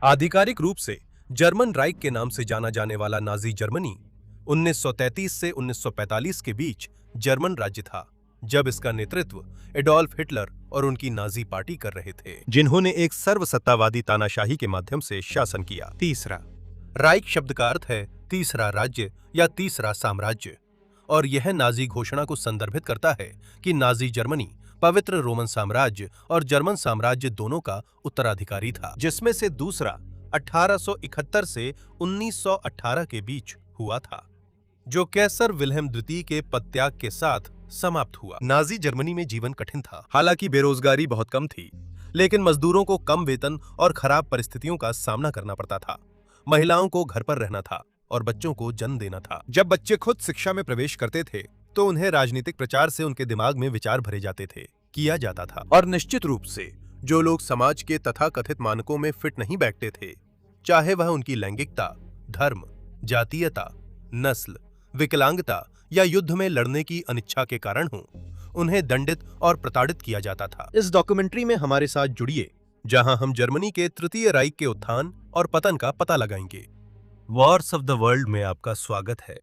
आधिकारिक रूप से जर्मन राइक के नाम से जाना जाने वाला नाजी जर्मनी 1933 से 1945 के बीच जर्मन राज्य था, जब इसका नेतृत्व एडोल्फ हिटलर और उनकी नाजी पार्टी कर रहे थे, जिन्होंने एक सर्वसत्तावादी तानाशाही के माध्यम से शासन किया। तीसरा, राइक शब्द का अर्थ है तीसरा राज्य या तीसरा साम्राज्य, और यह नाजी घोषणा को संदर्भित करता है कि नाजी जर्मनी पवित्र रोमन साम्राज्य और जर्मन साम्राज्य दोनों का उत्तराधिकारी था, जिसमें से दूसरा 1871 से 1918 के बीच हुआ था, जो कैसर विल्हेम द्वितीय के पदत्याग के साथ समाप्त हुआ। नाजी जर्मनी में जीवन कठिन था। हालांकि बेरोजगारी बहुत कम थी, लेकिन मजदूरों को कम वेतन और खराब परिस्थितियों का सामना करना पड़ता था। महिलाओं को घर पर रहना था और बच्चों को जन्म देना था। जब बच्चे खुद शिक्षा में प्रवेश करते थे तो उन्हें राजनीतिक प्रचार से उनके दिमाग में विचार भरे जाते थे, किया जाता था। और निश्चित रूप से जो लोग समाज के तथाकथित मानकों में फिट नहीं बैठते थे, चाहे वह उनकी लैंगिकता, धर्म, जातीयता, नस्ल, विकलांगता या युद्ध में लड़ने की अनिच्छा के कारण हो, उन्हें दंडित और प्रताड़ित किया जाता था। इस डॉक्यूमेंट्री में हमारे साथ जुड़िए, जहां हम जर्मनी के तृतीय राइक के उत्थान और पतन का पता लगाएंगे। वॉर्स ऑफ द वर्ल्ड में आपका स्वागत है।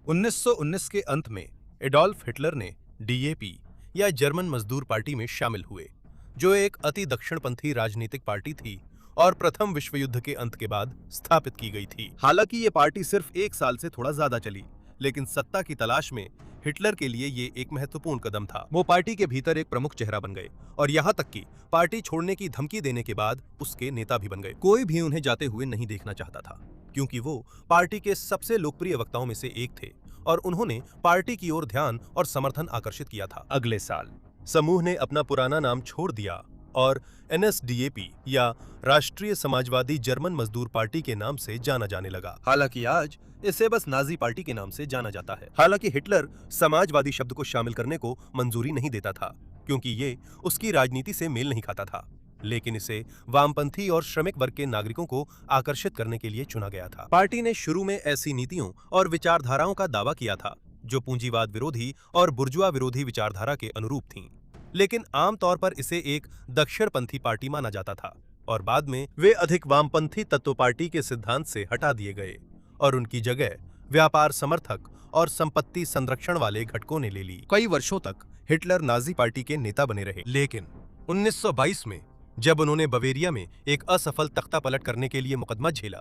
(1919) के अंत में एडोल्फ हिटलर ने डीएपी या जर्मन मजदूर पार्टी में शामिल हुए, जो एक अति दक्षिणपंथी राजनीतिक पार्टी थी और प्रथम विश्व युद्ध के अंत के बाद स्थापित की गई थी। हालांकि ये पार्टी सिर्फ 1 साल से थोड़ा ज्यादा चली, लेकिन सत्ता की तलाश में हिटलर के लिए ये एक महत्वपूर्ण कदम था। वो पार्टी के भीतर एक प्रमुख चेहरा बन गए और यहाँ तक कि पार्टी छोड़ने की धमकी देने के बाद उसके नेता भी बन गए। कोई भी उन्हें जाते हुए नहीं देखना चाहता था, क्योंकि वो पार्टी के सबसे लोकप्रिय वक्ताओं में से एक थे और उन्होंने पार्टी की ओर ध्यान और समर्थन आकर्षित किया था। अगले साल समूह ने अपना पुराना नाम छोड़ दिया और एनएसडीएपी या राष्ट्रीय समाजवादी जर्मन मजदूर पार्टी के नाम से जाना जाने लगा। हालांकि आज इसे बस नाजी पार्टी के नाम से जाना जाता है। हालांकि हिटलर समाजवादी शब्द को शामिल करने को मंजूरी नहीं देता था, क्योंकि ये उसकी राजनीति से मेल नहीं खाता था, लेकिन इसे वामपंथी और श्रमिक वर्ग के नागरिकों को आकर्षित करने के लिए चुना गया था। पार्टी ने शुरू में ऐसी नीतियों और विचारधाराओं का दावा किया था जो पूंजीवाद विरोधी और बुर्जुआ विरोधी विचारधारा के अनुरूप थीं, लेकिन आमतौर पर इसे एक दक्षिणपंथी पार्टी माना जाता था और बाद में वे अधिक वामपंथी तत्व पार्टी के सिद्धांत से हटा दिए गए और उनकी जगह व्यापार समर्थक और संपत्ति संरक्षण वाले घटकों ने ले ली। कई वर्षों तक हिटलर नाजी पार्टी के नेता बने रहे, लेकिन 1922 में जब उन्होंने बवेरिया में एक असफल तख्तापलट करने के लिए मुकदमा झेला,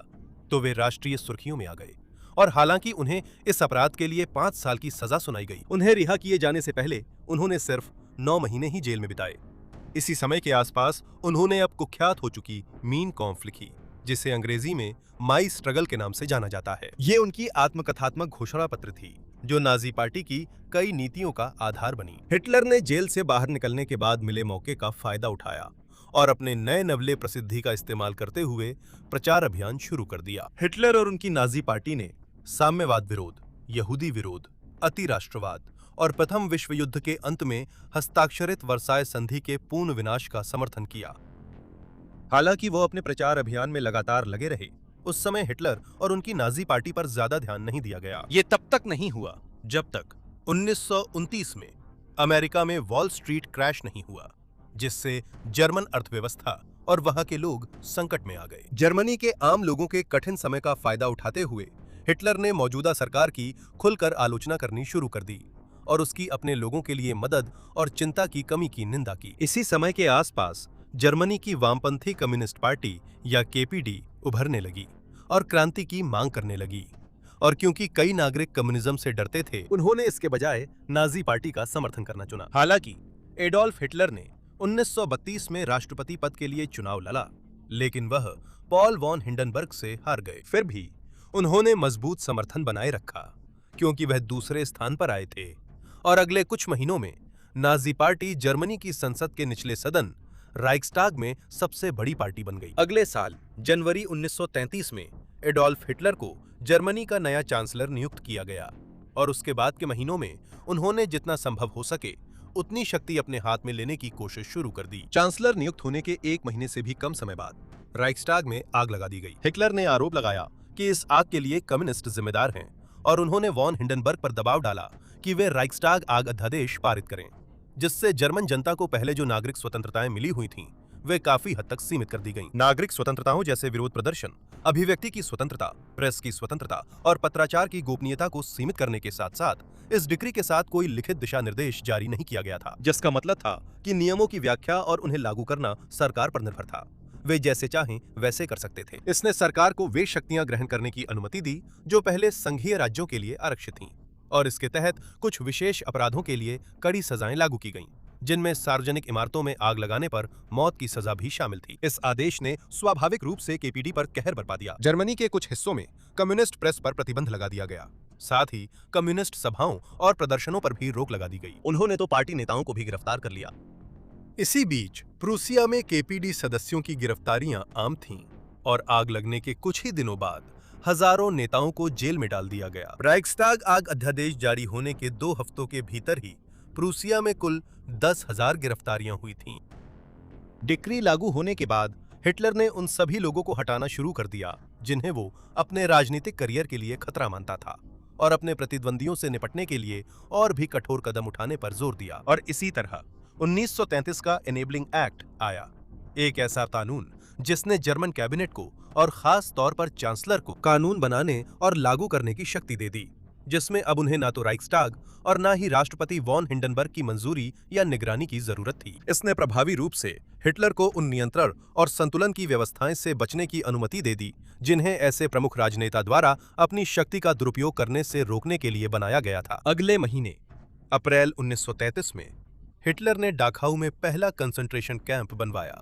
तो वे राष्ट्रीय सुर्खियों में आ गए और हालांकि उन्हें इस अपराध के लिए 5 साल की सजा सुनाई गई, उन्हें रिहा किए जाने से पहले उन्होंने सिर्फ 9 महीने ही जेल में बिताए। इसी समय के आसपास उन्होंने अब कुख्यात हो चुकी मीन कॉम्फ लिखी, जिसे अंग्रेजी में माई स्ट्रगल के नाम से जाना जाता है। ये उनकी आत्मकथात्मक घोषणा पत्र थी, जो नाजी पार्टी की कई नीतियों का आधार बनी। हिटलर ने जेल से बाहर निकलने के बाद मिले मौके का फायदा उठाया और अपने नए नवले प्रसिद्धि का इस्तेमाल करते हुए प्रचार अभियान शुरू कर दिया। हिटलर और उनकी नाजी पार्टी ने साम्यवाद विरोध, यहूदी विरोध, अति राष्ट्रवाद और प्रथम विश्व युद्ध के अंत में हस्ताक्षरित वर्साय संधि के पूर्ण विनाश का समर्थन किया। हालांकि वो अपने प्रचार अभियान में लगातार लगे रहे, उस समय हिटलर और उनकी नाजी पार्टी पर ज्यादा ध्यान नहीं दिया गया। ये तब तक नहीं हुआ जब तक 1929 में अमेरिका में वॉल स्ट्रीट क्रैश नहीं हुआ, जिससे जर्मन अर्थव्यवस्था और वहां के लोग संकट में आ गए। जर्मनी के आम लोगों के कठिन समय का फायदा उठाते हुए हिटलर ने मौजूदा सरकार की खुलकर आलोचना करनी शुरू कर दी और उसकी अपने लोगों के लिए मदद और चिंता की कमी की निंदा की। इसी समय के आसपास जर्मनी की वामपंथी कम्युनिस्ट पार्टी या केपीडी उभरने लगी और क्रांति की मांग करने लगी, और क्योंकि कई नागरिक कम्युनिज्म से डरते थे, उन्होंने इसके बजाय नाजी पार्टी का समर्थन करना चुना। हालांकि एडोल्फ हिटलर ने 1932 में राष्ट्रपति पद के लिए चुनाव लड़ा, लेकिन वह पॉल वॉन हिंडनबर्ग से हार गए। फिर भी उन्होंने मजबूत समर्थन बनाए रखा, क्योंकि वह दूसरे स्थान पर आए थे, और अगले कुछ महीनों में नाजी पार्टी जर्मनी की संसद के निचले सदन राइक्सटाग में सबसे बड़ी पार्टी बन गई। अगले साल जनवरी 1933 में एडोल्फ हिटलर को जर्मनी का नया चांसलर नियुक्त किया गया और उसके बाद के महीनों में उन्होंने जितना संभव हो सके उतनी शक्ति अपने हाथ में लेने की कोशिश शुरू कर दी। चांसलर नियुक्त होने के एक महीने से भी कम समय बाद राइक्सटाग में आग लगा दी गई। हिटलर ने आरोप लगाया कि इस आग के लिए कम्युनिस्ट जिम्मेदार हैं और उन्होंने वॉन हिंडनबर्ग पर दबाव डाला कि वे राइक्सटाग आग अध्यादेश पारित करें, जिससे जर्मन जनता को पहले जो नागरिक स्वतंत्रताएं मिली हुई थीं, वे काफी हद तक सीमित कर दी गईं। नागरिक स्वतंत्रताओं जैसे विरोध प्रदर्शन, अभिव्यक्ति की स्वतंत्रता, प्रेस की स्वतंत्रता और पत्राचार की गोपनीयता को सीमित करने के साथ साथ इस डिक्री के साथ कोई लिखित दिशा निर्देश जारी नहीं किया गया था, जिसका मतलब था कि नियमों की व्याख्या और उन्हें लागू करना सरकार पर निर्भर था। वे जैसे चाहें वैसे कर सकते थे। इसने सरकार को वे शक्तियां ग्रहण करने की अनुमति दी जो पहले संघीय राज्यों के लिए आरक्षित थीं, और इसके तहत कुछ विशेष अपराधों के लिए कड़ी सजाएं लागू की गईं, जिनमें सार्वजनिक इमारतों में आग लगाने पर मौत की सजा भी शामिल थी। इस आदेश ने स्वाभाविक रूप से केपीडी पर कहर बरपा दिया। जर्मनी के कुछ हिस्सों में कम्युनिस्ट प्रेस पर प्रतिबंध लगा दिया गया। साथ ही कम्युनिस्ट सभाओं और प्रदर्शनों पर भी रोक लगा दी गई। उन्होंने तो पार्टी नेताओं को भी गिरफ्तार कर लिया। इसी बीच प्रूसिया में केपीडी सदस्यों की गिरफ्तारियां आम थीं और आग लगने के कुछ ही दिनों बाद हजारों नेताओं को जेल में डाल दिया गया। राइक्सटाग आग अध्यादेश जारी होने के 2 हफ्तों के भीतर ही प्रूसिया में कुल 10,000 गिरफ्तारियां हुई थीं। डिक्री लागू होने के बाद हिटलर ने उन सभी लोगों को हटाना शुरू कर दिया जिन्हें वो अपने राजनीतिक करियर के लिए खतरा मानता था, और अपने प्रतिद्वंदियों से निपटने के लिए और भी कठोर कदम उठाने पर जोर दिया। और इसी तरह 1933 का एनेबलिंग एक्ट आया, एक ऐसा कानून जिसने जर्मन कैबिनेट को और खास तौर पर चांसलर को कानून बनाने और लागू करने की शक्ति दे दी, जिसमें अब उन्हें ना तो राइक्सटाग और ना ही राष्ट्रपति वॉन हिंडनबर्ग की मंजूरी या निगरानी की जरूरत थी। इसने प्रभावी रूप से हिटलर को उन नियंत्रण और संतुलन की व्यवस्थाएं से बचने की अनुमति दे दी जिन्हें ऐसे प्रमुख राजनेता द्वारा अपनी शक्ति का दुरुपयोग करने से रोकने के लिए बनाया गया था। अगले महीने अप्रैल 1933 में हिटलर ने डाखाऊ में पहला कंसंट्रेशन कैंप बनवाया।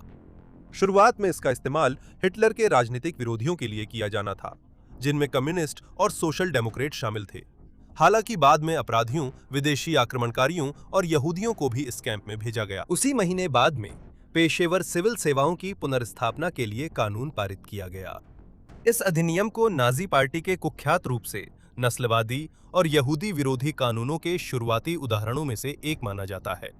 शुरुआत में इसका इस्तेमाल हिटलर के राजनीतिक विरोधियों के लिए किया जाना था, जिनमें कम्युनिस्ट और सोशल डेमोक्रेट शामिल थे। हालांकि बाद में अपराधियों, विदेशी आक्रमणकारियों और यहूदियों को भी इस कैंप में भेजा गया। उसी महीने बाद में पेशेवर सिविल सेवाओं की पुनर्स्थापना के लिए कानून पारित किया गया। इस अधिनियम को नाजी पार्टी के कुख्यात रूप से नस्लवादी और यहूदी विरोधी कानूनों के शुरुआती उदाहरणों में से एक माना जाता है,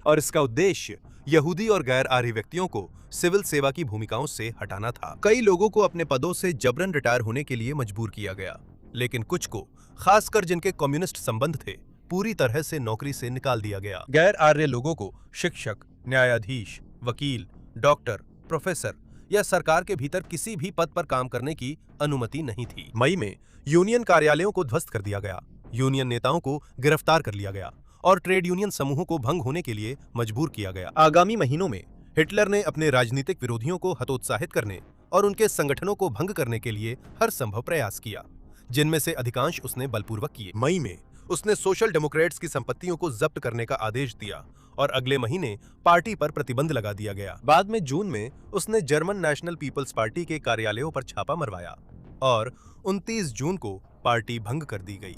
और इसका उद्देश्य यहूदी और गैर आर्य व्यक्तियों को सिविल सेवा की भूमिकाओं से हटाना था। कई लोगों को अपने पदों से जबरन रिटायर होने के लिए मजबूर किया गया, लेकिन कुछ को, खासकर जिनके कम्युनिस्ट संबंध थे, पूरी तरह से नौकरी से निकाल दिया गया। गैर आर्य लोगों को शिक्षक, न्यायाधीश, वकील, डॉक्टर, प्रोफेसर या सरकार के भीतर किसी भी पद पर काम करने की अनुमति नहीं थी। मई में यूनियन कार्यालयों को ध्वस्त कर दिया गया, यूनियन नेताओं को गिरफ्तार कर लिया गया और ट्रेड यूनियन समूहों को भंग होने के लिए मजबूर किया गया। आगामी महीनों में हिटलर ने अपने राजनीतिक विरोधियों को हतोत्साहित करने और उनके संगठनों को भंग करने के लिए हर संभव प्रयास किया, जिनमें से अधिकांश उसने बलपूर्वक किए। मई में उसने सोशल डेमोक्रेट्स की संपत्तियों को जब्त करने का आदेश दिया और अगले महीने पार्टी पर प्रतिबंध लगा दिया गया। बाद में जून में उसने जर्मन नेशनल पीपल्स पार्टी के कार्यालयों पर छापा मरवाया और 29 जून को पार्टी भंग कर दी गई।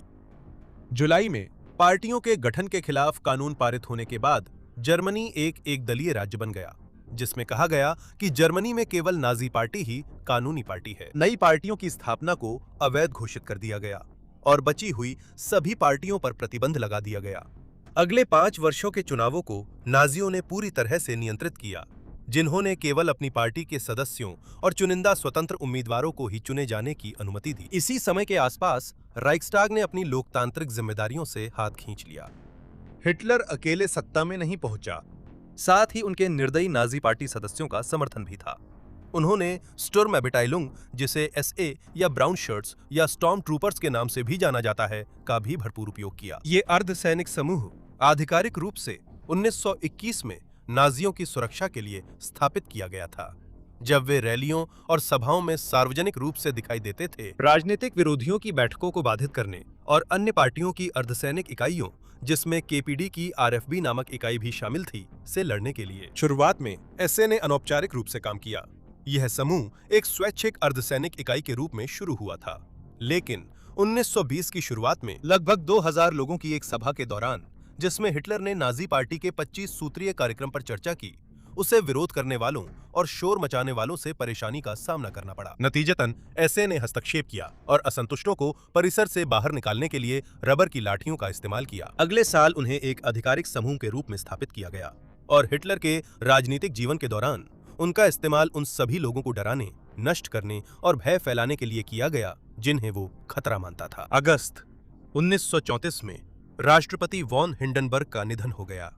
जुलाई में पार्टियों के गठन के खिलाफ कानून पारित होने के बाद जर्मनी एक दलीय राज्य बन गया, जिसमें कहा गया कि जर्मनी में केवल नाजी पार्टी ही कानूनी पार्टी है। नई पार्टियों की स्थापना को अवैध घोषित कर दिया गया और बची हुई सभी पार्टियों पर प्रतिबंध लगा दिया गया। अगले 5 वर्षों के चुनावों को नाजियों ने पूरी तरह से नियंत्रित किया, जिन्होंने केवल अपनी पार्टी के सदस्यों और चुनिंदा स्वतंत्र उम्मीदवारों को ही चुने जाने की अनुमति दी। इसी समय के आसपास राइक्सटाग ने अपनी लोकतांत्रिक जिम्मेदारियों से हाथ खींच लिया। हिटलर अकेले सत्ता में नहीं पहुंचा, साथ ही उनके निर्दयी नाजी पार्टी सदस्यों का समर्थन भी था। उन्होंने स्टुर्मबेटाइलुंग, जिसे एसए या ब्राउन शर्ट्स या स्टॉर्म ट्रूपर्स के नाम से भी जाना जाता है, का भी भरपूर उपयोग किया। ये अर्धसैनिक समूह आधिकारिक रूप से 1921 में नाजियों की सुरक्षा के लिए स्थापित किया गया था, जब वे रैलियों और सभाओं में सार्वजनिक रूप से दिखाई देते थे। राजनीतिक विरोधियों की बैठकों को बाधित करने और अन्य पार्टियों की अर्धसैनिक इकाइयों, जिसमें केपीडी की आरएफबी नामक इकाई भी शामिल थी, से लड़ने के लिए। शुरुआत में एसए ने अनौपचारिक रूप से काम किया। यह समूह एक स्वैच्छिक अर्धसैनिक इकाई के रूप में शुरू हुआ था, लेकिन 1920 की शुरुआत में लगभग 2000 लोगों की एक सभा के दौरान, जिसमें हिटलर ने नाजी पार्टी के 25 सूत्रीय कार्यक्रम पर चर्चा की, उसे विरोध करने वालों और शोर मचाने वालों से परेशानी का सामना करना पड़ा। नतीजतन एसए ने हस्तक्षेप किया और असंतुष्टों को परिसर से बाहर निकालने के लिए रबर की लाठियों का इस्तेमाल किया। अगले साल उन्हें एक आधिकारिक समूह के रूप में स्थापित किया गया और हिटलर के राजनीतिक जीवन के दौरान उनका इस्तेमाल उन सभी लोगों को डराने, नष्ट करने और भय फैलाने के लिए किया गया जिन्हें वो खतरा मानता था। अगस्त 1934 में राष्ट्रपति वॉन हिंडनबर्ग का निधन हो गया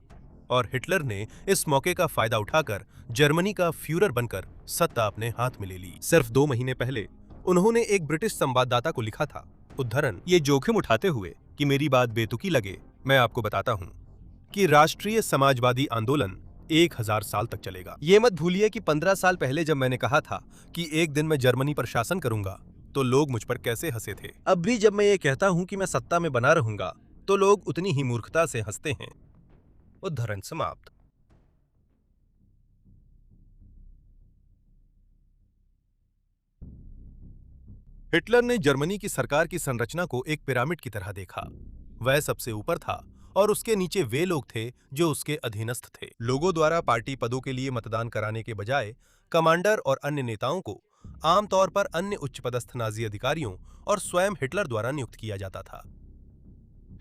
और हिटलर ने इस मौके का फायदा उठाकर जर्मनी का फ्यूरर बनकर सत्ता अपने हाथ में ले ली। सिर्फ 2 महीने पहले उन्होंने एक ब्रिटिश संवाददाता को लिखा था, उद्धरण, ये जोखिम उठाते हुए कि मेरी बात बेतुकी लगे, मैं आपको बताता हूं कि राष्ट्रीय समाजवादी आंदोलन 1000 साल तक चलेगा। ये मत भूलिए कि 15 साल पहले जब मैंने कहा था कि एक दिन मैं जर्मनी पर शासन करूंगा तो लोग मुझ पर कैसे हंसे थे। अब भी जब मैं ये कहता हूं कि मैं सत्ता में बना रहूंगा तो लोग उतनी ही मूर्खता से हंसते हैं। उद्धरण समाप्त। हिटलर ने जर्मनी की सरकार की संरचना को एक पिरामिड की तरह देखा। वह सबसे ऊपर था और उसके नीचे वे लोग थे जो उसके अधीनस्थ थे। लोगों द्वारा पार्टी पदों के लिए मतदान कराने के बजाय कमांडर और अन्य नेताओं को आमतौर पर अन्य उच्च पदस्थ नाजी अधिकारियों और स्वयं हिटलर द्वारा नियुक्त किया जाता था।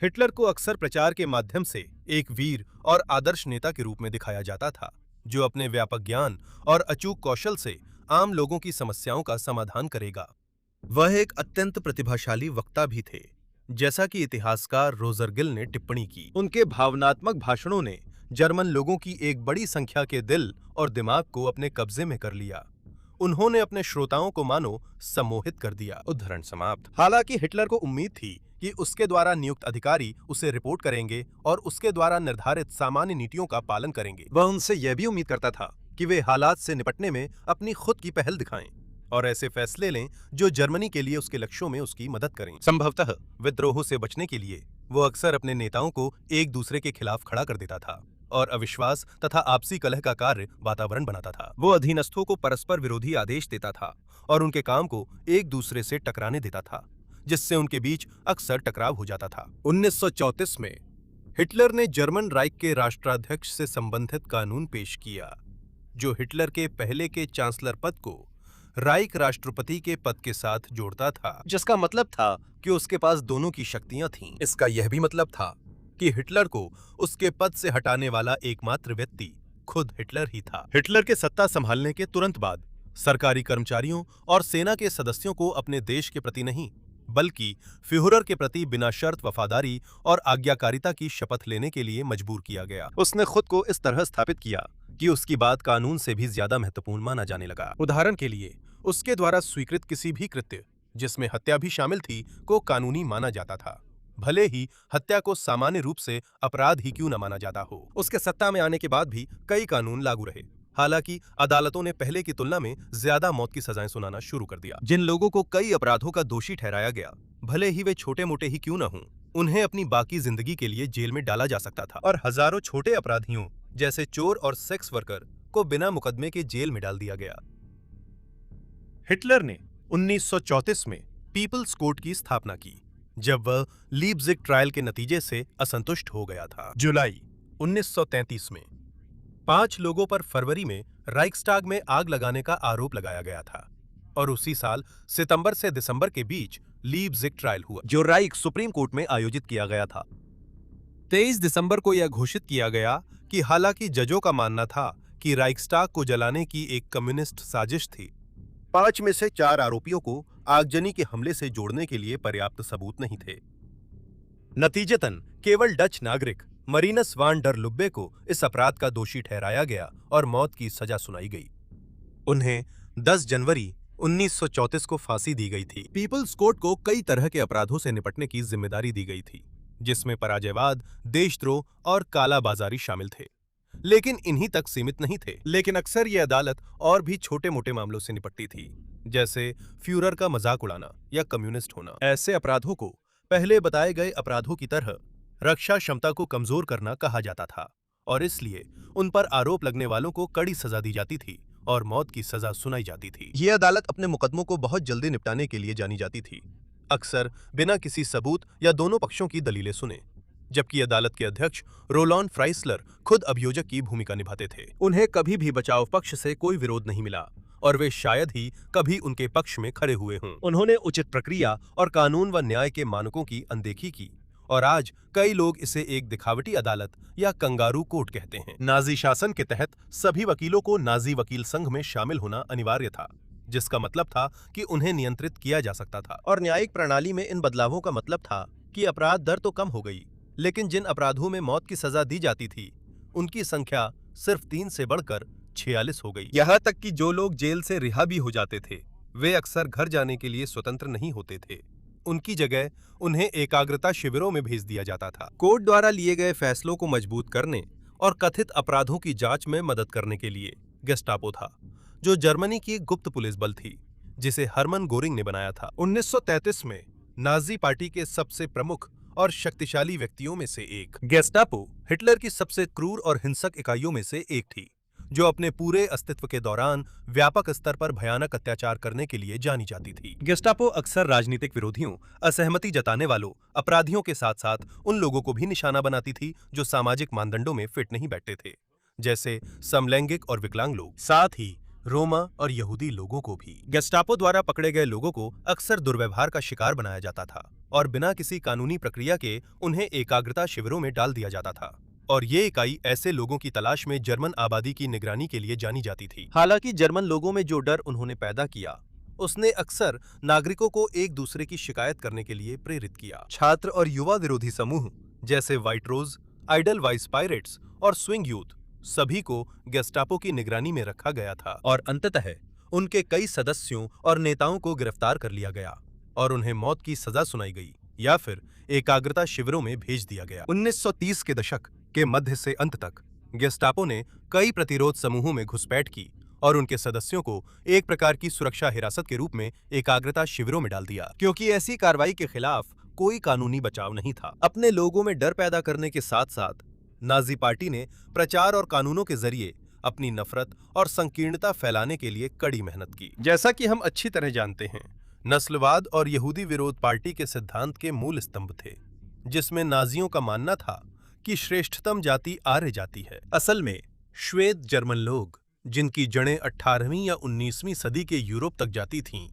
हिटलर को अक्सर प्रचार के माध्यम से एक वीर और आदर्श नेता के रूप में दिखाया जाता था, जो अपने व्यापक ज्ञान और अचूक कौशल से आम लोगों की समस्याओं का समाधान करेगा। वह एक अत्यंत प्रतिभाशाली वक्ता भी थे, जैसा कि इतिहासकार रोजर गिल ने टिप्पणी की। उनके भावनात्मक भाषणों ने जर्मन लोगों की एक बड़ी संख्या के दिल और दिमाग को अपने कब्जे में कर लिया। उन्होंने अपने श्रोताओं को मानो सम्मोहित कर दिया। उद्धरण समाप्त। हालांकि हिटलर को उम्मीद थी कि उसके द्वारा नियुक्त अधिकारी उसे रिपोर्ट करेंगे और उसके द्वारा निर्धारित सामान्य नीतियों का पालन करेंगे। वह उनसे यह भी उम्मीद करता था कि वे हालात से निपटने में अपनी खुद की पहल दिखाएं और ऐसे फैसले लें जो जर्मनी के लिए उसके लक्ष्यों में उसकी मदद करें। संभवतः विद्रोह से बचने के लिए वो अक्सर अपने नेताओं को एक दूसरे के खिलाफ खड़ा कर देता था और अविश्वास तथा आपसी कलह का कार्य वातावरण बनाता था। वो अधीनस्थों को परस्पर विरोधी आदेश देता था और उनके काम को एक दूसरे से टकराने देता था, जिससे उनके बीच अक्सर टकराव हो जाता था। 1934 में हिटलर ने जर्मन राइक के राष्ट्राध्यक्ष से संबंधित कानून पेश किया, जो हिटलर के पहले के चांसलर पद को राइक राष्ट्रपति के पद के साथ जोड़ता था, जिसका मतलब था कि उसके पास दोनों की शक्तियां थीं। इसका यह भी मतलब था कि हिटलर को उसके पद से हटाने वाला एकमात्र व्यक्ति खुद हिटलर ही था। हिटलर के सत्ता संभालने के तुरंत बाद सरकारी कर्मचारियों और सेना के सदस्यों को अपने देश के प्रति नहीं, बल्कि फ्यूहरर के प्रति बिना शर्त वफादारी और आज्ञाकारिता की शपथ लेने के लिए मजबूर किया गया। उसने खुद को इस तरह स्थापित किया कि उसकी बात कानून से भी ज्यादा महत्वपूर्ण माना जाने लगा। उदाहरण के लिए, उसके द्वारा स्वीकृत किसी भी कृत्य, जिसमें हत्या भी शामिल थी, को कानूनी माना जाता था, भले ही हत्या को सामान्य रूप से अपराध ही क्यों न माना जाता हो। उसके सत्ता में आने के बाद भी कई कानून लागू रहे। हालांकि अदालतों ने पहले की तुलना में ज्यादा मौत की सजाएं सुनाना शुरू कर दिया। जिन लोगों को कई अपराधों का दोषी ठहराया गया, भले ही वे छोटे मोटे ही क्यों न हों, उन्हें अपनी बाकी जिंदगी के लिए जेल में डाला जा सकता था और हजारों छोटे अपराधियों जैसे चोर और सेक्स वर्कर को बिना मुकदमे के जेल में डाल दिया गया। हिटलर ने 1934 में पीपल्स कोर्ट की स्थापना की, जब वह लीप्जिग ट्रायल के नतीजे से असंतुष्ट हो गया था। जुलाई 1933 में 5 लोगों पर फरवरी में राइक्सटाग में आग लगाने का आरोप लगाया गया था और उसी साल सितंबर से दिसंबर के बीच लीप्जिग ट्रायल हुआ, जो राइक सुप्रीम कोर्ट में आयोजित किया गया था। 23 दिसंबर को यह घोषित किया गया कि हालांकि जजों का मानना था कि राइक्सटाग को जलाने की एक कम्युनिस्ट साजिश थी, 5 में से 4 आरोपियों को आगजनी के हमले से जोड़ने के लिए पर्याप्त सबूत नहीं थे। नतीजतन केवल डच नागरिक मरीनस वान डर लुब्बे को इस अपराध का दोषी ठहराया गया और मौत की सजा सुनाई गई। उन्हें 10 जनवरी 1934 को फांसी दी गई थी। पीपल्स कोर्ट को कई तरह के अपराधों से निपटने की जिम्मेदारी दी गई थी, जिसमें पराजयवाद, देशद्रोह और कालाबाजारी शामिल थे, लेकिन इन्हीं तक सीमित नहीं थे। लेकिन अक्सर ये अदालत और भी छोटे मोटे मामलों से निपटती थी, जैसे फ्यूरर का मजाक उड़ाना या कम्युनिस्ट होना। ऐसे अपराधों को पहले बताए गए अपराधों की तरह रक्षा क्षमता को कमजोर करना कहा जाता था और इसलिए उन पर आरोप लगने वालों को कड़ी सजा दी जाती थी और मौत की सजा सुनाई जाती थी। ये अदालत अपने मुकदमों को बहुत जल्दी निपटाने के लिए जानी जाती थी, अक्सर बिना किसी सबूत या दोनों पक्षों की दलीलें सुने। जबकि अदालत के अध्यक्ष रोलॉन फ्राइसलर खुद अभियोजक की भूमिका निभाते थे। उन्हें कभी भी बचाव पक्ष से कोई विरोध नहीं मिला और वे शायद ही कभी उनके पक्ष में खड़े हुए हों। उन्होंने उचित प्रक्रिया और कानून व न्याय के मानकों की अनदेखी की और आज कई लोग इसे एक दिखावटी अदालत या कंगारू कोर्ट कहते हैं। नाजी शासन के तहत सभी वकीलों को नाजी वकील संघ में शामिल होना अनिवार्य था, जिसका मतलब था कि उन्हें नियंत्रित किया जा सकता था। और न्यायिक प्रणाली में इन बदलावों का मतलब था कि अपराध दर तो कम हो गई, लेकिन जिन अपराधों में मौत की सजा दी जाती थी उनकी संख्या सिर्फ 3 से बढ़कर 46 हो गई। यहाँ तक कि जो लोग जेल से रिहा भी हो जाते थे वे अक्सर घर जाने के लिए स्वतंत्र नहीं होते थे। उनकी जगह उन्हें एकाग्रता शिविरों में भेज दिया जाता था। कोर्ट द्वारा लिए गए फैसलों को मजबूत करने और कथित अपराधों की जांच में मदद करने के लिए गेस्टापो था, जो जर्मनी की एक गुप्त पुलिस बल थी जिसे हरमन गोरिंग ने बनाया था। 1933 में नाजी पार्टी के सबसे प्रमुख और शक्तिशाली व्यक्तियों में से एक गेस्टापो हिटलर की सबसे क्रूर और हिंसक इकाइयों में से एक थी, जो अपने पूरे अस्तित्व के दौरान व्यापक स्तर पर भयानक अत्याचार करने के लिए जानी जाती थी। गेस्टापो अक्सर राजनीतिक विरोधियों, असहमति जताने वालों, अपराधियों के साथ साथ उन लोगों को भी निशाना बनाती थी जो सामाजिक मानदंडों में फिट नहीं बैठते थे, जैसे समलैंगिक और विकलांग लोग, साथ ही रोमा और यहूदी लोगों को भी। गेस्टापो द्वारा पकड़े गए लोगों को अक्सर दुर्व्यवहार का शिकार बनाया जाता था और बिना किसी कानूनी प्रक्रिया के उन्हें एकाग्रता शिविरों में डाल दिया जाता था। और ये इकाई ऐसे लोगों की तलाश में जर्मन आबादी की निगरानी के लिए जानी जाती थी। हालांकि जर्मन लोगों में जो डर उन्होंने पैदा किया उसने अक्सर नागरिकों को एक दूसरे की शिकायत करने के लिए प्रेरित किया। छात्र और युवा विरोधी समूह जैसे व्हाइट रोज, आइडल वाइस पायरेट्स और स्विंग यूथ सभी को गेस्टापो की निगरानी में रखा गया था और अंततः उनके कई सदस्यों और नेताओं को गिरफ्तार कर लिया गया और उन्हें मौत की सजा सुनाई गई या फिर एकाग्रता शिविरों में भेज दिया गया। 1930 के दशक के मध्य से अंत तक गेस्टापो ने कई प्रतिरोध समूहों में घुसपैठ की और उनके सदस्यों को एक प्रकार की सुरक्षा हिरासत के रूप में एकाग्रता शिविरों में डाल दिया, क्योंकि ऐसी कार्रवाई के खिलाफ कोई कानूनी बचाव नहीं था। अपने लोगों में डर पैदा करने के साथ साथ नाजी पार्टी ने प्रचार और कानूनों के जरिए अपनी नफरत और संकीर्णता फैलाने के लिए कड़ी मेहनत की। जैसा कि हम अच्छी तरह जानते हैं, नस्लवाद और यहूदी विरोध पार्टी के सिद्धांत के मूल स्तंभ थे, जिसमें नाजियों का मानना था कि श्रेष्ठतम जाति आर्य जाति है। असल में श्वेत जर्मन लोग, जिनकी जड़ें 18वीं या 19वीं सदी के यूरोप तक जाती थीं,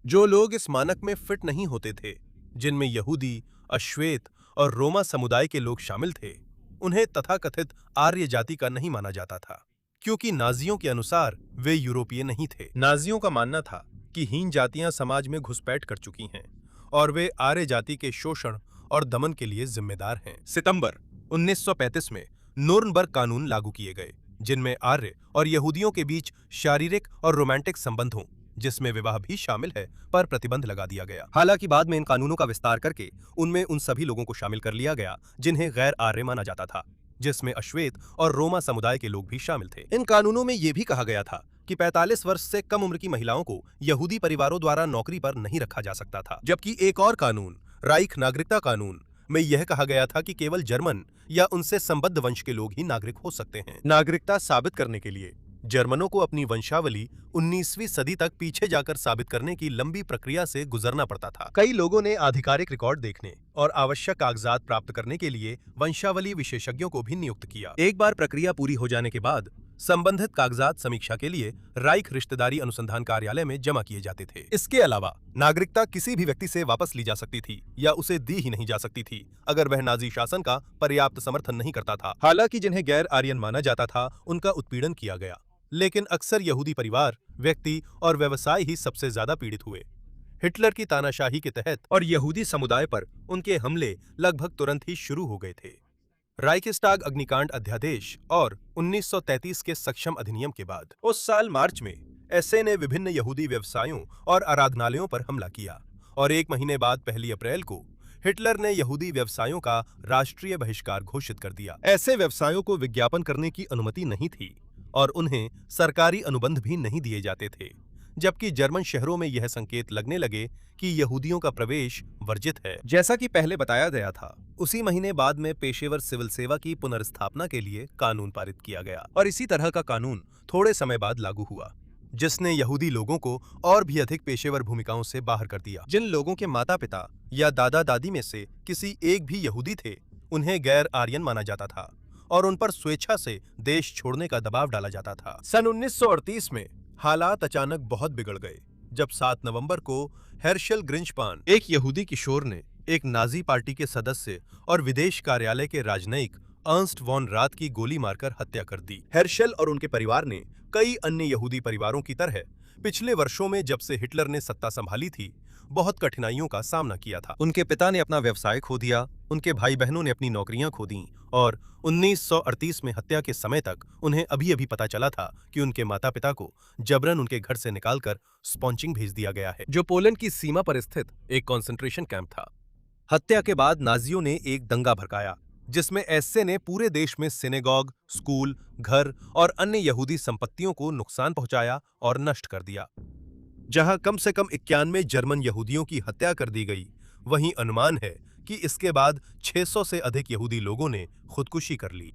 जो लोग इस मानक में फिट नहीं होते थे, जिनमें यहूदी, अश्वेत और रोमा समुदाय के लोग शामिल थे, उन्हें तथाकथित आर्य जाति का नहीं माना जाता था, क्योंकि नाजियों के अनुसार वे यूरोपीय नहीं थे। नाजियों का मानना था कि हीन जातियां समाज में घुसपैठ कर चुकी हैं और वे आर्य जाति के शोषण और दमन के लिए जिम्मेदार हैं। सितंबर 1935 में नूर्नबर्ग कानून लागू किए गए, जिनमें आर्य और यहूदियों के बीच शारीरिक और रोमांटिक संबंधों, जिसमें विवाह भी शामिल है, पर प्रतिबंध लगा दिया गया। हालांकि बाद में इन कानूनों का विस्तार करके उनमें उन सभी लोगों को शामिल कर लिया गया जिन्हें गैर आर्य माना जाता था, जिसमें अश्वेत और रोमा समुदाय के लोग भी शामिल थे। इन कानूनों में यह भी कहा गया था कि 45 वर्ष से कम उम्र की महिलाओं को यहूदी परिवारों द्वारा नौकरी पर नहीं रखा जा सकता था, जबकि एक और कानून, राइख नागरिकता कानून, में यह कहा गया था कि केवल जर्मन या उनसे संबद्ध वंश के लोग ही नागरिक हो सकते हैं। नागरिकता साबित करने के लिए जर्मनों को अपनी वंशावली 19वीं सदी तक पीछे जाकर साबित करने की लंबी प्रक्रिया से गुजरना पड़ता था। कई लोगों ने आधिकारिक रिकॉर्ड देखने और आवश्यक कागजात प्राप्त करने के लिए वंशावली विशेषज्ञों को भी नियुक्त किया। एक बार प्रक्रिया पूरी हो जाने के बाद संबंधित कागजात समीक्षा के लिए राइख रिश्तेदारी अनुसंधान कार्यालय में जमा किए जाते थे। इसके अलावा नागरिकता किसी भी व्यक्ति से वापस ली जा सकती थी या उसे दी ही नहीं जा सकती थी अगर वह नाजी शासन का पर्याप्त समर्थन नहीं करता था। हालांकि जिन्हें गैर आर्यन माना जाता था उनका उत्पीड़न किया गया, लेकिन अक्सर यहूदी परिवार, व्यक्ति और व्यवसाय ही सबसे ज्यादा पीड़ित हुए। हिटलर की तानाशाही के तहत और यहूदी समुदाय पर उनके हमले लगभग तुरंत ही शुरू हो गए थे। राइखस्टाग अग्निकांड अध्यादेश और 1933 के सक्षम अधिनियम के बाद उस साल मार्च में एसए ने विभिन्न यहूदी व्यवसायों और आराधनालयों पर हमला किया और एक महीने बाद 1 अप्रैल को हिटलर ने यहूदी व्यवसायों का राष्ट्रीय बहिष्कार घोषित कर दिया। ऐसे व्यवसायों को विज्ञापन करने की अनुमति नहीं थी और उन्हें सरकारी अनुबंध भी नहीं दिए जाते थे, जबकि जर्मन शहरों में यह संकेत लगने लगे कि यहूदियों का प्रवेश वर्जित है। जैसा कि पहले बताया गया था, उसी महीने बाद में पेशेवर सिविल सेवा की पुनर्स्थापना के लिए कानून पारित किया गया और इसी तरह का कानून थोड़े समय बाद लागू हुआ, जिसने यहूदी लोगों को और भी अधिक पेशेवर भूमिकाओं से बाहर कर दिया। जिन लोगों के माता पिता या दादा दादी में से किसी एक भी यहूदी थे, उन्हें गैर आर्यन माना जाता था और उन पर स्वेच्छा से देश छोड़ने का दबाव डाला जाता था। सन 1938 में हालात अचानक बहुत बिगड़ गए जब 7 नवंबर को हेर्शल ग्रिंशपान, एक यहूदी किशोर ने एक नाजी पार्टी के सदस्य और विदेश कार्यालय के राजनयिक अर्न्स्ट वॉन राथ की गोली मारकर हत्या कर दी। हेर्शल और उनके परिवार ने कई अन्य यहूदी परिवारों की तरह पिछले वर्षों में जब से हिटलर ने सत्ता संभाली थी, बहुत कठिनाइयों का सामना किया था। उनके पिता ने अपना व्यवसाय खो दिया, उनके भाई बहनों ने अपनी नौकरियां खो दी और 1938 में हत्या के समय तक उन्हें अभी-अभी पता चला था कि उनके माता-पिता को जबरन उनके घर से निकालकर स्पॉन्चिंग भेज दिया गया है, जो पोलैंड की सीमा पर स्थित एक कॉन्सेंट्रेशन कैंप था। हत्या के बाद नाजियों ने एक दंगा भड़काया जिसमें एस्से ने पूरे देश में सिनेगॉग, स्कूल, घर और अन्य यहूदी संपत्तियों को नुकसान पहुंचाया और नष्ट कर दिया। जहां कम से कम 91 जर्मन यहूदियों की हत्या कर दी गई, वहीं अनुमान है कि इसके बाद 600 से अधिक यहूदी लोगों ने खुदकुशी कर ली।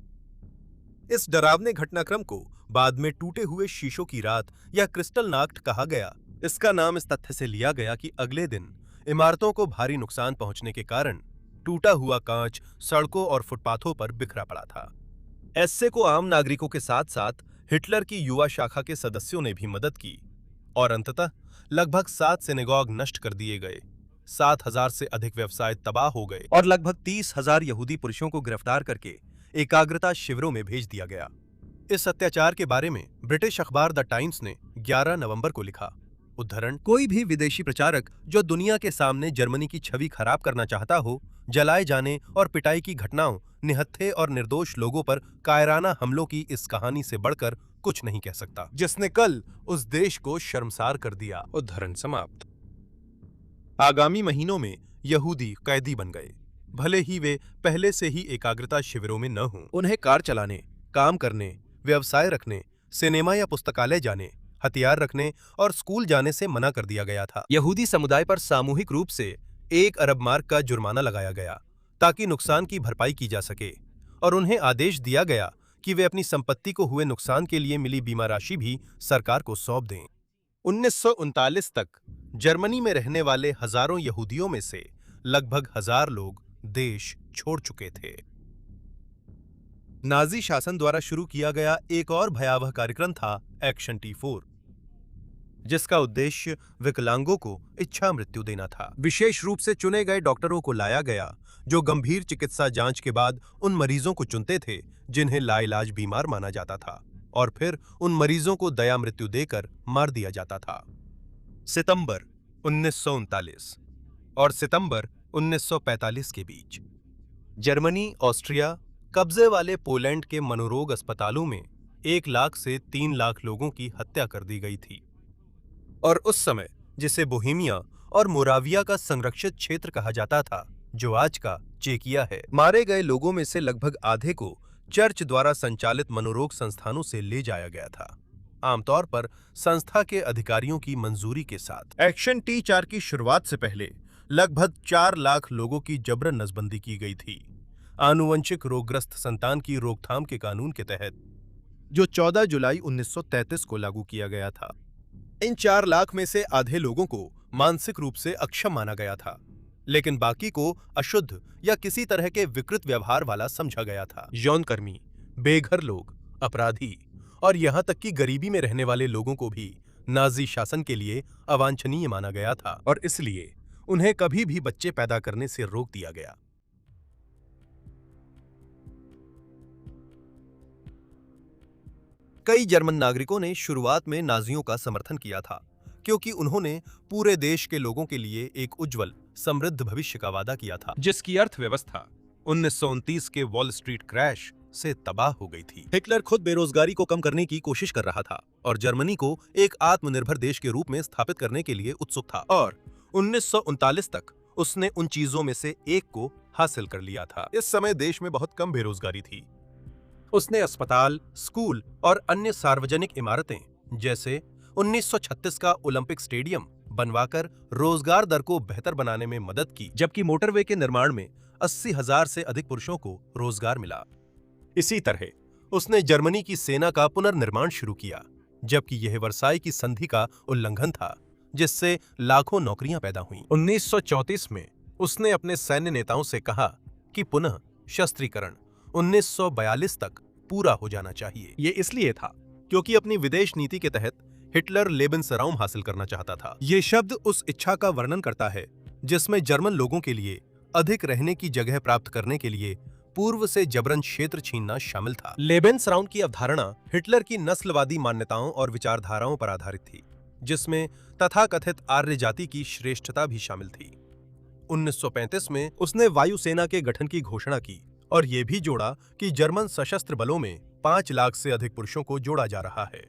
इस डरावने घटनाक्रम को बाद में टूटे हुए शीशों की रात या क्रिस्टल नाक्ट कहा गया। इसका नाम इस तथ्य से लिया गया कि अगले दिन इमारतों को भारी नुकसान पहुंचने के कारण टूटा हुआ कांच सड़कों और फुटपाथों पर बिखरा पड़ा था। एस्से को आम नागरिकों के साथ साथ हिटलर की युवा शाखा के सदस्यों ने भी मदद की और अंततः लगभग 7 सिनेगॉग नष्ट कर दिए गए, 7,000 से अधिक व्यवसाय तबाह हो गए और लगभग 30,000 यहूदी पुरुषों को गिरफ्तार करके एकाग्रता शिविरों में भेज दिया गया। इस अत्याचार के बारे में ब्रिटिश अखबार द टाइम्स ने 11 नवंबर को लिखा, उद्धरण, कोई भी विदेशी प्रचारक जो दुनिया के सामने जर्मनी की छवि खराब करना चाहता हो, जलाए जाने और पिटाई की घटनाओं, निहत्थे और निर्दोष लोगों पर कायराना हमलों की इस कहानी से बढ़कर कुछ नहीं कह सकता, जिसने कल उस देश को शर्मसार कर दिया। उद्धरण समाप्त। आगामी महीनों में यहूदी कैदी बन गए, भले ही वे पहले से ही एकाग्रता शिविरों में न हों। उन्हें कार चलाने, काम करने, व्यवसाय रखने, सिनेमा या पुस्तकालय जाने, हथियार रखने और स्कूल जाने से मना कर दिया गया था। यहूदी समुदाय पर सामूहिक रूप से 1 अरब मार्क का जुर्माना लगाया गया ताकि नुकसान की भरपाई की जा सके और उन्हें आदेश दिया गया कि वे अपनी संपत्ति को हुए नुकसान के लिए मिली बीमा राशि भी सरकार को सौंप दें। 1939 तक जर्मनी में रहने वाले हजारों यहूदियों में से लगभग 1000 लोग देश छोड़ चुके थे। नाजी शासन द्वारा शुरू किया गया एक और भयावह कार्यक्रम था एक्शन T4, जिसका उद्देश्य विकलांगों को इच्छा मृत्यु देना था। विशेष रूप से चुने गए डॉक्टरों को लाया गया जो गंभीर चिकित्सा जांच के बाद उन मरीजों को चुनते थे जिन्हें लाइलाज बीमार माना जाता था और फिर उन मरीजों को दया मृत्यु देकर मार दिया जाता था। सितंबर 1939 और सितंबर 1945 के बीच जर्मनी, ऑस्ट्रिया, कब्जे वाले पोलैंड के मनोरोग अस्पतालों में 1 लाख से 3 लाख लोगों की हत्या कर दी गई थी और उस समय जिसे बोहेमिया और मोराविया का संरक्षित क्षेत्र कहा जाता था, जो आज का चेकिया है, मारे गए लोगों में से लगभग आधे को चर्च द्वारा संचालित मनोरोग संस्थानों से ले जाया गया था, आमतौर पर संस्था के अधिकारियों की मंजूरी के साथ। एक्शन T4 की शुरुआत से पहले लगभग 4 लाख लोगों की जबरन नसबंदी की गई थी, आनुवंशिक रोगग्रस्त संतान की रोकथाम के कानून के तहत, जो 14 जुलाई 1933 को लागू किया गया था। इन 4 लाख में से आधे लोगों को मानसिक रूप से अक्षम माना गया था, लेकिन बाकी को अशुद्ध या किसी तरह के विकृत व्यवहार वाला समझा गया था। यौनकर्मी, बेघर लोग, अपराधी और यहां तक कि गरीबी में रहने वाले लोगों को भी नाजी शासन के लिए अवांछनीय माना गया था और इसलिए उन्हें कभी भी बच्चे पैदा करने से रोक दिया गया। कई जर्मन नागरिकों ने शुरुआत में नाजियों का समर्थन किया था क्योंकि उन्होंने पूरे देश के लोगों के लिए एक उज्जवल, समृद्ध भविष्य का वादा किया था, जिसकी अर्थव्यवस्था 1929 के वॉल स्ट्रीट क्रैश से तबाह हो गई थी। हिटलर खुद बेरोजगारी को कम करने की कोशिश कर रहा था और जर्मनी को एक आत्मनिर्भर देश के रूप में स्थापित करने के लिए उत्सुक था और 1939 तक उसने उन चीजों में से एक को हासिल कर लिया था। इस समय देश में बहुत कम बेरोजगारी थी। उसने अस्पताल, स्कूल और अन्य सार्वजनिक इमारतें जैसे 1936 का ओलंपिक स्टेडियम बनवाकर रोजगार दर को बेहतर बनाने में मदद की, जबकि मोटरवे के निर्माण में 80,000 से अधिक पुरुषों को रोजगार मिला। इसी तरह उसने जर्मनी की सेना का पुनर्निर्माण शुरू किया, जबकि यह वर्साई की संधि का उल्लंघन था, जिससे लाखों नौकरियां पैदा हुईं। 1934 में उसने अपने सैन्य नेताओं से कहा कि पुनः शस्त्रीकरण 1942 तक पूरा हो जाना चाहिए। ये इसलिए था क्योंकि अपनी विदेश नीति के तहत हिटलर लेबेनसराउम हासिल करना चाहता था। ये शब्द उस इच्छा का वर्णन करता है जिसमें जर्मन लोगों के लिए अधिक रहने की जगह प्राप्त करने के लिए पूर्व से जबरन क्षेत्र छीनना शामिल था। लेबेनसराउम की अवधारणा हिटलर की नस्लवादी मान्यताओं और विचारधाराओं पर आधारित थी, जिसमें तथाकथित आर्य जाति की श्रेष्ठता भी शामिल थी। 1935 में उसने वायुसेना के गठन की घोषणा की और यह भी जोड़ा कि जर्मन सशस्त्र बलों में 5 लाख से अधिक पुरुषों को जोड़ा जा रहा है।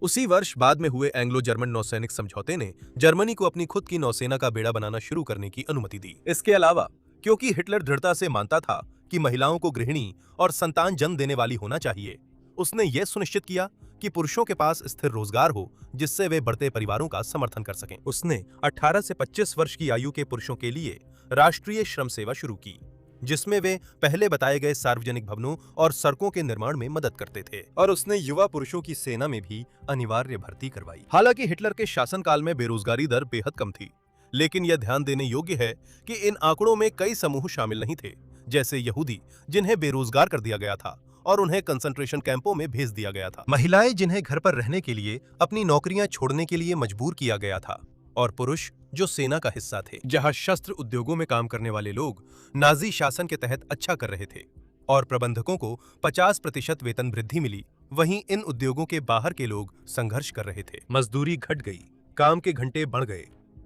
उसी वर्ष बाद में हुए एंग्लो जर्मन नौसैनिक समझौते ने जर्मनी को अपनी खुद की नौसेना का बेड़ा बनाना शुरू करने की अनुमति दी। इसके अलावा क्योंकि हिटलर दृढ़ता से मानता था कि महिलाओं को गृहिणी और संतान जन्म देने वाली होना चाहिए, उसने यह सुनिश्चित किया कि पुरुषों के पास स्थिर रोजगार हो जिससे वे बढ़ते परिवारों का समर्थन कर सकें। उसने 18 से 25 वर्ष की आयु के पुरुषों के लिए राष्ट्रीय श्रम सेवा शुरू की, जिसमें वे पहले बताए गए सार्वजनिक भवनों और सड़कों के निर्माण में मदद करते थे। और उसने युवा पुरुषों की सेना में भी अनिवार्य भर्ती करवाई। हालांकि हिटलर के शासनकाल में बेरोजगारी दर बेहद कम थी, लेकिन यह ध्यान देने योग्य है कि इन आंकड़ों में कई समूह शामिल नहीं थे, जैसे यहूदी जिन्हें बेरोजगार कर दिया गया था और उन्हें कंसंट्रेशन कैंपों में भेज दिया गया था, महिलाएं जिन्हें घर पर रहने के लिए अपनी नौकरियां छोड़ने के लिए मजबूर किया गया था, और पुरुष जो सेना का हिस्सा थे। जहां शस्त्र उद्योगों में काम करने वाले लोग नाजी शासन के तहत अच्छा कर रहे थे और प्रबंधकों को 50% वेतन वृद्धि मिली, वहीं इन उद्योगों के बाहर के लोग संघर्ष कर रहे थे। मजदूरी घट गई, काम के घंटे बढ़ गए,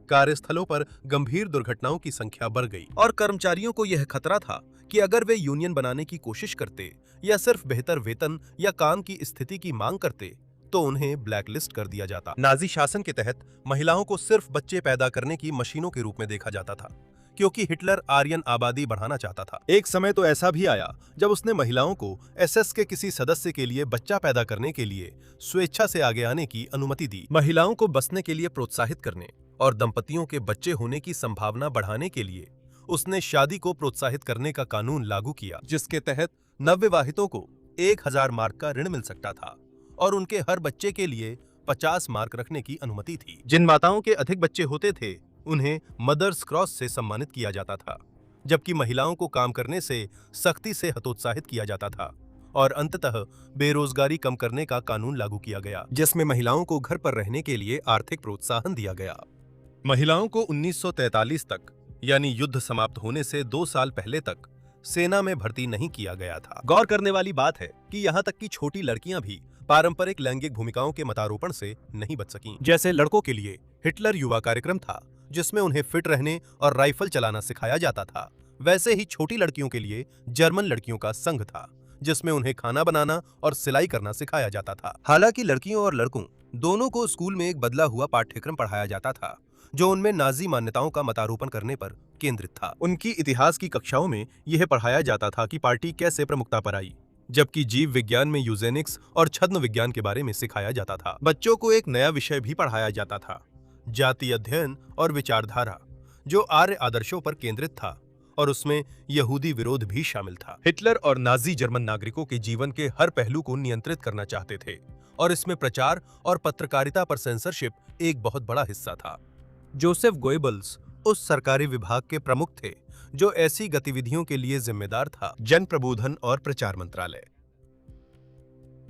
कार्यस्थलों पर गंभीर दुर्घटनाओं की संख्या बढ़ गई और कर्मचारियों को यह खतरा था कि अगर वे यूनियन बनाने की कोशिश करते या सिर्फ बेहतर वेतन या काम की स्थिति की मांग करते तो उन्हें ब्लैकलिस्ट कर दिया जाता। नाजी शासन के तहत महिलाओं को सिर्फ बच्चे पैदा करने की मशीनों के रूप में देखा जाता था, क्योंकि हिटलर आर्यन आबादी बढ़ाना चाहता था। एक समय तो ऐसा भी आया जब उसने महिलाओं को एसएस के किसी सदस्य के लिए बच्चा पैदा करने के लिए स्वेच्छा से आगे आने की अनुमति दी। महिलाओं को बसने के लिए प्रोत्साहित करने और दंपतियों के बच्चे होने की संभावना बढ़ाने के लिए उसने शादी को प्रोत्साहित करने का कानून लागू किया, जिसके तहत नवविवाहितों को 1000 मार्क का ऋण मिल सकता था और उनके हर बच्चे के लिए 50 मार्क रखने की अनुमति थी। जिन माताओं के अधिक बच्चे होते थे उन्हें मदर्स क्रॉस से सम्मानित किया जाता था, जबकि महिलाओं को काम करने से सख्ती से हतोत्साहित किया जाता था। और अंततः बेरोजगारी कम करने का कानून लागू किया गया, जिसमें महिलाओं को घर पर रहने के लिए आर्थिक प्रोत्साहन दिया गया। महिलाओं को 1943 तक यानी युद्ध समाप्त होने से 2 साल पहले तक सेना में भर्ती नहीं किया गया था। गौर करने वाली बात है कि यहाँ तक कि छोटी लड़कियां भी पारंपरिक लैंगिक भूमिकाओं के मतारोपण से नहीं बच सकीं। जैसे लड़कों के लिए हिटलर युवा कार्यक्रम था, जिसमें उन्हें फिट रहने और राइफल चलाना सिखाया जाता था, वैसे ही छोटी लड़कियों के लिए जर्मन लड़कियों का संघ था, जिसमें उन्हें खाना बनाना और सिलाई करना सिखाया जाता था। हालांकि लड़कियों और लड़कों दोनों को स्कूल में एक बदला हुआ पाठ्यक्रम पढ़ाया जाता था, जो उनमें नाजी मान्यताओं का मतारोपण करने पर केंद्रित था। उनकी इतिहास की कक्षाओं में यह पढ़ाया जाता था कि पार्टी कैसे प्रमुखता पर आई, जबकि जीव विज्ञान में यूजेनिक्स और छद्म विज्ञान के बारे में सिखाया जाता था। बच्चों को एक नया विषय भी पढ़ाया जाता था, जाति अध्ययन और विचारधारा, जो आर्य आदर्शों पर केंद्रित था, और उसमें यहूदी विरोध भी शामिल था। हिटलर और नाजी जर्मन नागरिकों के जीवन के हर पहलू को नियंत्रित करना चाहते थे, और इसमें प्रचार और पत्रकारिता पर सेंसरशिप एक बहुत बड़ा हिस्सा था। जोसेफ गोएबल्स उस सरकारी विभाग के प्रमुख थे जो ऐसी गतिविधियों के लिए जिम्मेदार था। जन प्रबोधन और प्रचार मंत्रालय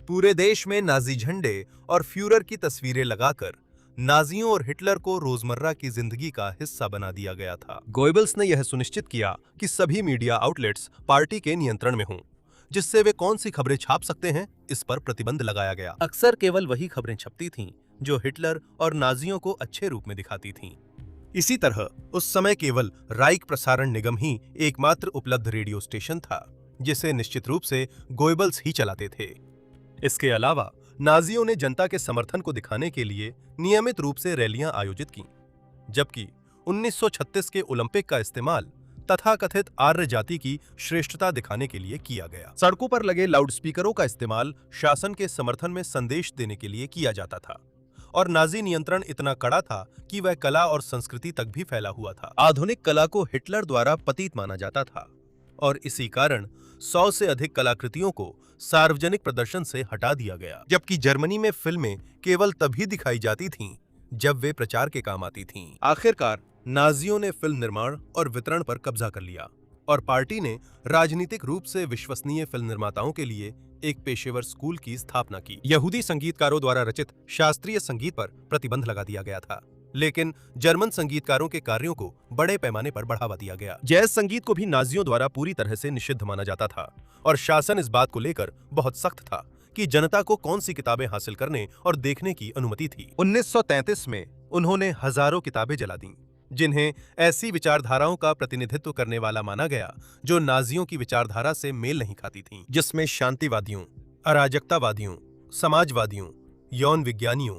पूरे देश में नाजी झंडे और फ्यूरर की तस्वीरें लगाकर नाजियों और हिटलर को रोजमर्रा की जिंदगी का हिस्सा बना दिया गया था। गोएबल्स ने यह सुनिश्चित किया कि सभी मीडिया आउटलेट्स पार्टी के नियंत्रण में हों, जिससे वे कौन सी खबरें छाप सकते हैं इस पर प्रतिबंध लगाया गया। अक्सर केवल वही खबरें छपती थीं जो हिटलर और नाजियों को अच्छे रूप में दिखाती थीं। इसी तरह उस समय केवल राइक प्रसारण निगम ही एकमात्र उपलब्ध रेडियो स्टेशन था, जिसे निश्चित रूप से गोएबल्स ही चलाते थे। इसके अलावा नाजियों ने जनता के समर्थन को दिखाने के लिए नियमित रूप से रैलियां आयोजित की, जबकि 1936 के ओलंपिक का इस्तेमाल तथाकथित आर्य जाति की श्रेष्ठता दिखाने के लिए किया गया। सड़कों पर लगे लाउडस्पीकरों का इस्तेमाल शासन के समर्थन में संदेश देने के लिए किया जाता था, और नाजी नियंत्रण इतना कड़ा था कि वह कला और संस्कृति तक भी फैला हुआ था। आधुनिक कला को हिटलर द्वारा पतित माना जाता था, और इसी कारण 100 से अधिक कलाकृतियों को सार्वजनिक प्रदर्शन से हटा दिया गया, जबकि जर्मनी में फिल्में केवल तभी दिखाई जाती थीं जब वे प्रचार के काम आती थीं। आखिरकार नाजियों ने फिल्म निर्माण और वितरण पर कब्जा कर लिया और पार्टी ने राजनीतिक रूप से विश्वसनीय फिल्म निर्माताओं के लिए एक पेशेवर स्कूल की स्थापना की। यहूदी संगीतकारों द्वारा रचित शास्त्रीय संगीत पर प्रतिबंध लगा दिया गया था, लेकिन जर्मन संगीतकारों के कार्यों को बड़े पैमाने पर बढ़ावा दिया गया। जैज संगीत को भी नाजियों द्वारा पूरी तरह से निषिद्ध माना जाता था और शासन इस बात को लेकर बहुत सख्त था कि जनता को कौन सी किताबें हासिल करने और देखने की अनुमति थी। 1933 में उन्होंने हजारों किताबें जला दी, जिन्हें ऐसी विचारधाराओं का प्रतिनिधित्व करने वाला माना गया जो नाजियों की विचारधारा से मेल नहीं खाती थीं, जिसमें शांतिवादियों, अराजकतावादियों, समाजवादियों, यौन विज्ञानियों,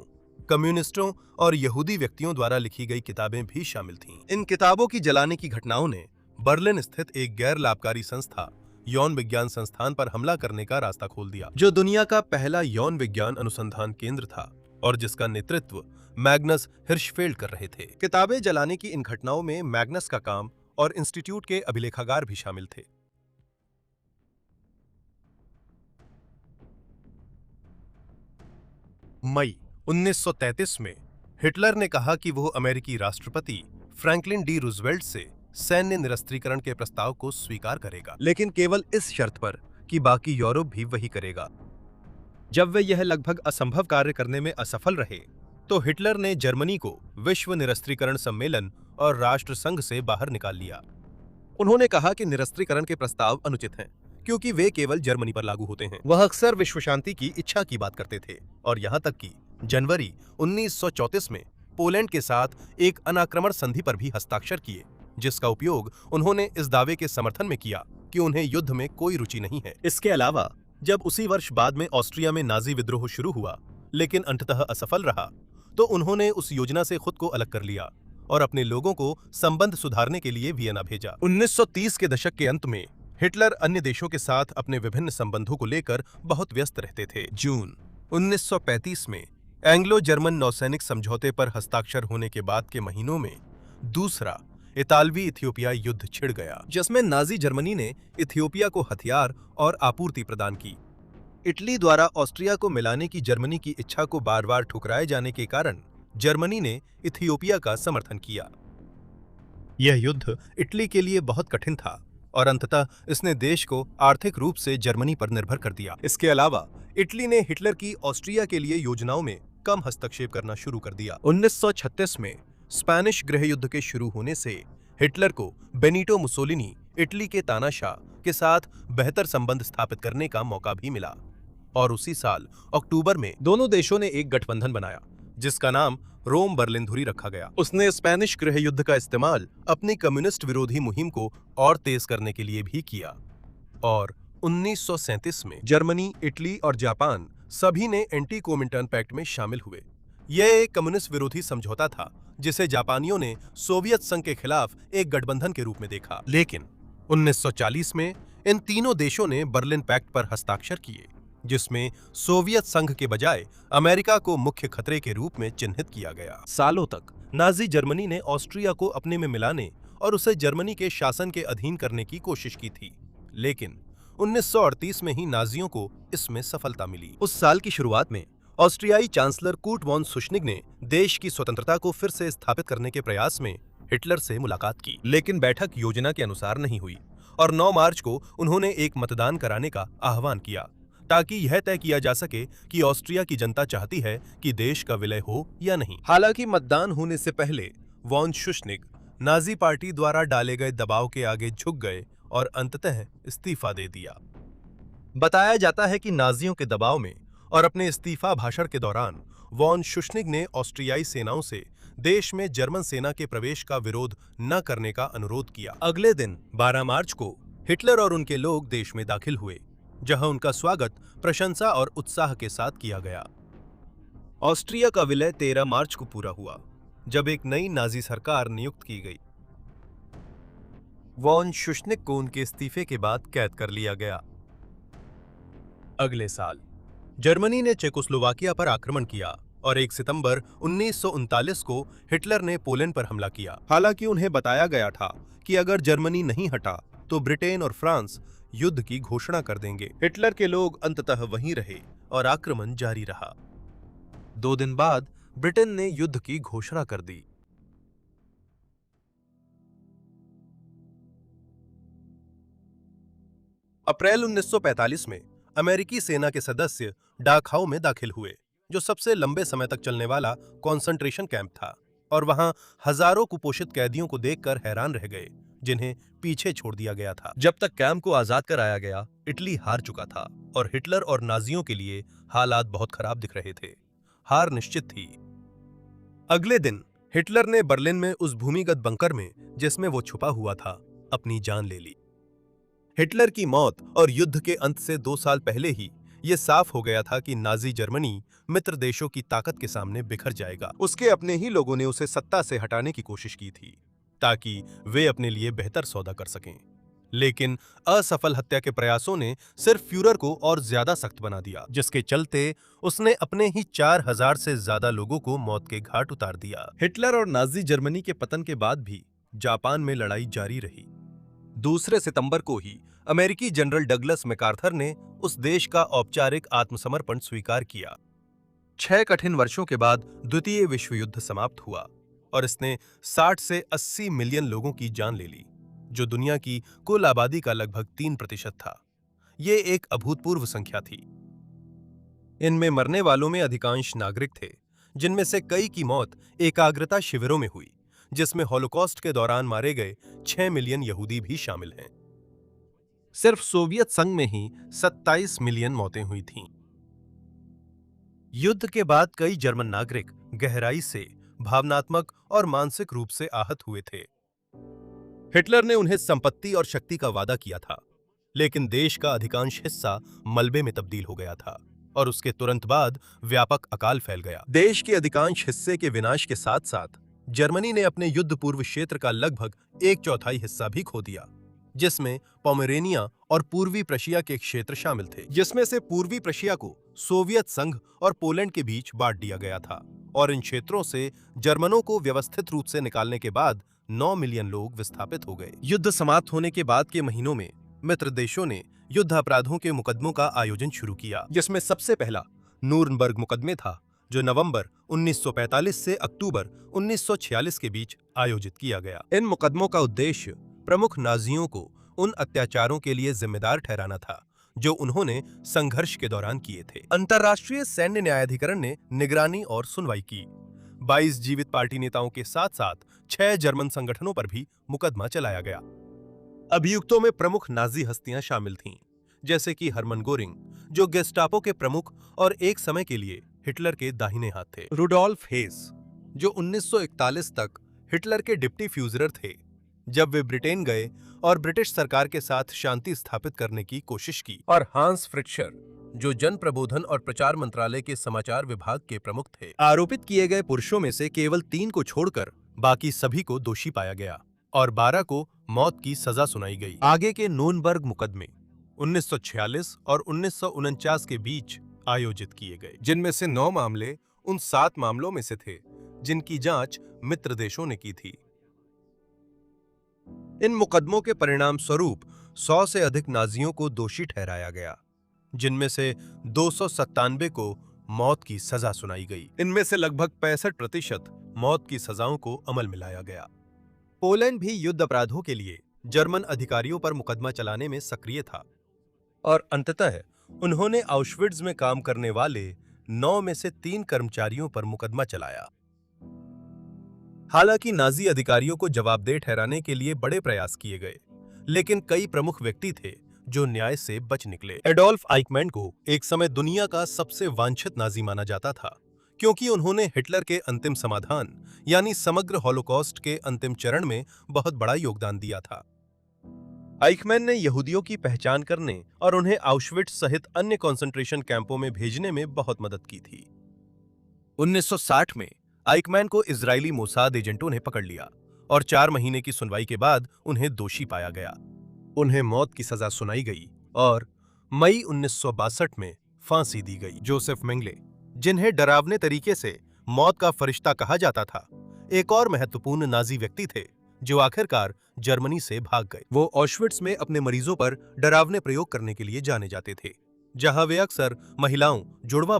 कम्युनिस्टों और यहूदी व्यक्तियों द्वारा लिखी गई किताबें भी शामिल थीं। इन किताबों की जलाने की घटनाओं ने बर्लिन स्थित एक गैर लाभकारी संस्था यौन विज्ञान संस्थान पर हमला करने का रास्ता खोल दिया, जो दुनिया का पहला यौन विज्ञान अनुसंधान केंद्र था और जिसका नेतृत्व मैग्नस हिर्शफेल्ड कर रहे थे। किताबें जलाने की इन घटनाओं में मैग्नस का काम और इंस्टीट्यूट के अभिलेखागार भी शामिल थे। मई 1933 में हिटलर ने कहा कि वो अमेरिकी राष्ट्रपति फ्रैंकलिन डी रूजवेल्ट से सैन्य निरस्त्रीकरण के प्रस्ताव को स्वीकार करेगा, लेकिन केवल इस शर्त पर कि बाकी यूरोप भी वही करेगा। जब वे यह लगभग असंभव कार्य करने में असफल रहे, तो हिटलर ने जर्मनी को विश्व निरस्त्रीकरण सम्मेलन और राष्ट्रसंघ से बाहर निकाल लिया। उन्होंने कहा कि निरस्त्रीकरण के प्रस्ताव अनुचित हैं, क्योंकि वे केवल जर्मनी पर लागू होते हैं। वह अक्सर विश्व शांति की इच्छा की बात करते थे और यहां तक कि जनवरी 1934 में पोलैंड के साथ एक अनाक्रमण संधि पर भी हस्ताक्षर किए, जिसका उपयोग उन्होंने इस दावे के समर्थन में किया कि उन्हें युद्ध में कोई रुचि नहीं है। इसके अलावा जब उसी वर्ष बाद में ऑस्ट्रिया में नाजी विद्रोह शुरू हुआ, लेकिन अंततः असफल रहा, तो उन्होंने उस योजना से खुद को अलग कर लिया और अपने लोगों को संबंध सुधारने के लिए वियना भेजा। 1930 के दशक के अंत में हिटलर अन्य देशों के साथ अपने विभिन्न संबंधों को लेकर बहुत व्यस्त रहते थे। जून 1935 में एंग्लो जर्मन नौसैनिक समझौते पर हस्ताक्षर होने के बाद के महीनों में दूसरा इतालवी इथियोपिया युद्ध छिड़ गया, जिसमें नाजी जर्मनी ने इथियोपिया को हथियार और आपूर्ति प्रदान की। इटली द्वारा ऑस्ट्रिया को मिलाने की जर्मनी की इच्छा को बार बार ठुकराए जाने के कारण जर्मनी ने इथियोपिया का समर्थन किया। यह युद्ध इटली के लिए बहुत कठिन था और अंततः इसने देश को आर्थिक रूप से जर्मनी पर निर्भर कर दिया। इसके अलावा इटली ने हिटलर की ऑस्ट्रिया के लिए योजनाओं में कम हस्तक्षेप करना शुरू कर दिया। 1936 में स्पेनिश गृह युद्ध के शुरू होने से हिटलर को बेनिटो मुसोलिनी इटली के तानाशाह के साथ बेहतर संबंध स्थापित करने का मौका भी मिला और उसी साल अक्टूबर में दोनों देशों ने एक गठबंधन बनाया, जिसका नाम रोम बर्लिन धुरी रखा गया। उसने स्पेनिश गृह युद्ध का इस्तेमाल अपनी कम्युनिस्ट विरोधी मुहिम को और तेज करने के लिए भी किया और 1937 में जर्मनी, इटली और जापान सभी ने एंटी कोमिंटर्न पैक्ट में शामिल हुए। यह एक कम्युनिस्ट विरोधी समझौता था जिसे जापानियों ने सोवियत संघ के खिलाफ एक गठबंधन के रूप में देखा। लेकिन 1940 में इन तीनों देशों ने बर्लिन पैक्ट पर हस्ताक्षर किए, जिसमें सोवियत संघ के बजाय अमेरिका को मुख्य खतरे के रूप में चिन्हित किया गया। सालों तक नाजी जर्मनी ने ऑस्ट्रिया को अपने में मिलाने और उसे जर्मनी के शासन के अधीन करने की कोशिश की थी, लेकिन 1938 में ही नाजियों को इसमें सफलता मिली। उस साल की शुरुआत में ऑस्ट्रियाई चांसलर कूर्ट वॉन शुशनिग ने देश की स्वतंत्रता को फिर से स्थापित करने के प्रयास में हिटलर से मुलाकात की, लेकिन बैठक योजना के अनुसार नहीं हुई और 9 मार्च को उन्होंने एक मतदान कराने का आह्वान किया ताकि यह तय किया जा सके कि ऑस्ट्रिया की जनता चाहती है कि देश का विलय हो या नहीं। हालांकि मतदान होने से पहले वॉन शुशनिग नाजी पार्टी द्वारा डाले गए दबाव के आगे झुक गए और अंततः इस्तीफा दे दिया। बताया जाता है कि नाजियों के दबाव में और अपने इस्तीफा भाषण के दौरान वॉन शुशनिग ने ऑस्ट्रियाई सेनाओं से देश में जर्मन सेना के प्रवेश का विरोध न करने का अनुरोध किया। अगले दिन 12 मार्च को हिटलर और उनके लोग देश में दाखिल हुए, जहां उनका स्वागत प्रशंसा और उत्साह के साथ किया गया। ऑस्ट्रिया का विलय 13 मार्च को पूरा हुआ, जब एक नई नाजी सरकार नियुक्त की गई। वॉन शुशनिग को उनके इस्तीफे के बाद कैद कर लिया गया। अगले साल जर्मनी ने चेकोस्लोवाकिया पर आक्रमण किया और 1 सितंबर 1939 को हिटलर ने पोलैंड पर हमला किया। हालांकि उन्हें बताया गया था कि अगर जर्मनी नहीं हटा तो ब्रिटेन और फ्रांस युद्ध की घोषणा कर देंगे। हिटलर के लोग अंततः वहीं रहे और आक्रमण जारी रहा। 2 दिन बाद ब्रिटेन ने युद्ध की घोषणा कर दी। अप्रैल 1945 में अमेरिकी सेना के सदस्य डाकहाउ में दाखिल हुए, जो सबसे लंबे समय तक चलने वाला कॉन्सेंट्रेशन कैंप था, और वहां हजारों कुपोषित कैदियों को देखकर हैरान रह गए, जिन्हें पीछे छोड़ दिया गया था। जब तक कैंप को आजाद कराया गया, इटली हार चुका था और हिटलर और नाजियों के लिए हालात बहुत खराब दिख रहे थे। हार निश्चित थी। अगले दिन हिटलर ने बर्लिन में उस भूमिगत बंकर में, जिसमें वो छुपा हुआ था, अपनी जान ले ली। हिटलर की मौत और युद्ध के अंत से 2 साल पहले ही यह साफ हो गया था कि नाजी जर्मनी मित्र देशों की ताकत के सामने बिखर जाएगा। उसके अपने ही लोगों ने उसे सत्ता से हटाने की कोशिश की थी, ताकि वे अपने लिए बेहतर सौदा कर सकें। लेकिन असफल हत्या के प्रयासों ने सिर्फ फ्यूरर को और ज्यादा सख्त बना दिया, जिसके चलते उसने अपने ही 4000 से ज्यादा लोगों को मौत के घाट उतार दिया। हिटलर और नाजी जर्मनी के पतन के बाद भी जापान में लड़ाई जारी रही। 2 सितंबर को ही अमेरिकी जनरल डगलस मैकार्थर ने उस देश का औपचारिक आत्मसमर्पण स्वीकार किया। 6 कठिन वर्षों के बाद द्वितीय विश्व युद्ध समाप्त हुआ और इसने 60 से 80 मिलियन लोगों की जान ले ली, जो दुनिया की कुल आबादी का लगभग 3% था। ये एक अभूतपूर्व संख्या थी। इनमें मरने वालों में अधिकांश नागरिक थे, जिनमें से कई की मौत एकाग्रता शिविरों में हुई, जिसमें हॉलोकॉस्ट के दौरान मारे गए 6 मिलियन यहूदी भी शामिल हैं। सिर्फ सोवियत संघ में ही 27 मिलियन मौतें हुई थीं। युद्ध के बाद कई जर्मन नागरिक गहराई से भावनात्मक और मानसिक रूप से आहत हुए थे। हिटलर ने उन्हें संपत्ति और शक्ति का वादा किया था, लेकिन देश का अधिकांश हिस्सा मलबे में तब्दील हो गया था और उसके तुरंत बाद व्यापक अकाल फैल गया। देश के अधिकांश हिस्से के विनाश के साथ साथ जर्मनी ने अपने युद्ध पूर्व क्षेत्र का लगभग 1/4 हिस्सा भी खो दिया, जिसमें पोमेरेनिया और पूर्वी प्रशिया के क्षेत्र शामिल थे, जिसमें से पूर्वी प्रशिया को सोवियत संघ और पोलैंड के बीच बांट दिया गया था, और इन क्षेत्रों से जर्मनों को व्यवस्थित रूप से निकालने के बाद 9 मिलियन लोग विस्थापित हो गए। युद्ध समाप्त होने के बाद के महीनों में मित्र देशों ने युद्ध अपराधों के मुकदमों का आयोजन शुरू किया, जिसमें सबसे पहला नूरनबर्ग मुकदमे था, जो नवंबर 1945 से अक्टूबर 1946 के बीच आयोजित किया गया। इन मुकदमों का उद्देश्य प्रमुख नाजियों को उन अत्याचारों के लिए जिम्मेदार ठहराना था जो उन्होंने संघर्ष के दौरान किए थे। अंतर्राष्ट्रीय सैन्य न्यायाधिकरण ने निगरानी और सुनवाई की। 22 जीवित पार्टी नेताओं के साथ साथ 6 जर्मन संगठनों पर भी मुकदमा चलाया गया। अभियुक्तों में प्रमुख नाजी हस्तियां शामिल थीं, जैसे कि हरमन गोरिंग, जो गेस्टापो के प्रमुख और एक समय के लिए हिटलर के दाहिने हाथ थे, रुडोल्फ हेस, जो 1941 तक हिटलर के डिप्टी फ्यूजरर थे, जब वे ब्रिटेन गए और ब्रिटिश सरकार के साथ शांति स्थापित करने की कोशिश की, और हांस फ्रिट्शर, जो जन प्रबोधन और प्रचार मंत्रालय के समाचार विभाग के प्रमुख थे। आरोपित किए गए पुरुषों में से केवल 3 को छोड़कर बाकी सभी को दोषी पाया गया और 12 को मौत की सजा सुनाई गई। आगे के नूरनबर्ग मुकदमे 1946 और 1949 के बीच आयोजित किए गए, जिनमें से 9 मामले उन 7 मामलों में से थे जिनकी जांच मित्र देशों ने की थी। इन मुकदमों के परिणाम स्वरूप 100 से अधिक नाजियों को दोषी ठहराया गया, जिनमें से 297 को मौत की सजा सुनाई गई। इनमें से लगभग 65% मौत की सजाओं को अमल में लाया गया। पोलैंड भी युद्ध अपराधों के लिए जर्मन अधिकारियों पर मुकदमा चलाने में सक्रिय था और अंततः उन्होंने आउशविट्ज में काम करने वाले 9 में से 3 कर्मचारियों पर मुकदमा चलाया। हालांकि नाजी अधिकारियों को जवाबदेह ठहराने के लिए बड़े प्रयास किए गए, लेकिन कई प्रमुख व्यक्ति थे जो न्याय से बच निकले। एडोल्फ आइकमैन को एक समय दुनिया का सबसे वांछित नाजी माना जाता था, क्योंकि उन्होंने हिटलर के अंतिम समाधान यानी समग्र हॉलोकॉस्ट के अंतिम चरण में बहुत बड़ा योगदान दिया था। आइकमैन ने यहूदियों की पहचान करने और उन्हें आउशविट्ज सहित अन्य कॉन्सेंट्रेशन कैंपों में भेजने में बहुत मदद की थी। 1960 में आइकमैन को इजरायली मोसाद एजेंटों ने पकड़ लिया और 4 महीने की सुनवाई के बाद उन्हें दोषी पाया गया। उन्हें मौत की सजा सुनाई गई और मई 1962 में फांसी दी गई। जोसेफ मेंगले, जिन्हें डरावने तरीके से मौत का फरिश्ता कहा जाता था, एक और महत्वपूर्ण नाजी व्यक्ति थे जो आखिरकार जर्मनी से भाग गए। वो ऑशविट्ज में अपने मरीजों पर डरावने प्रयोग करने के लिए जाने जाते थे, जहां वे अक्सर महिलाओं, जुड़वा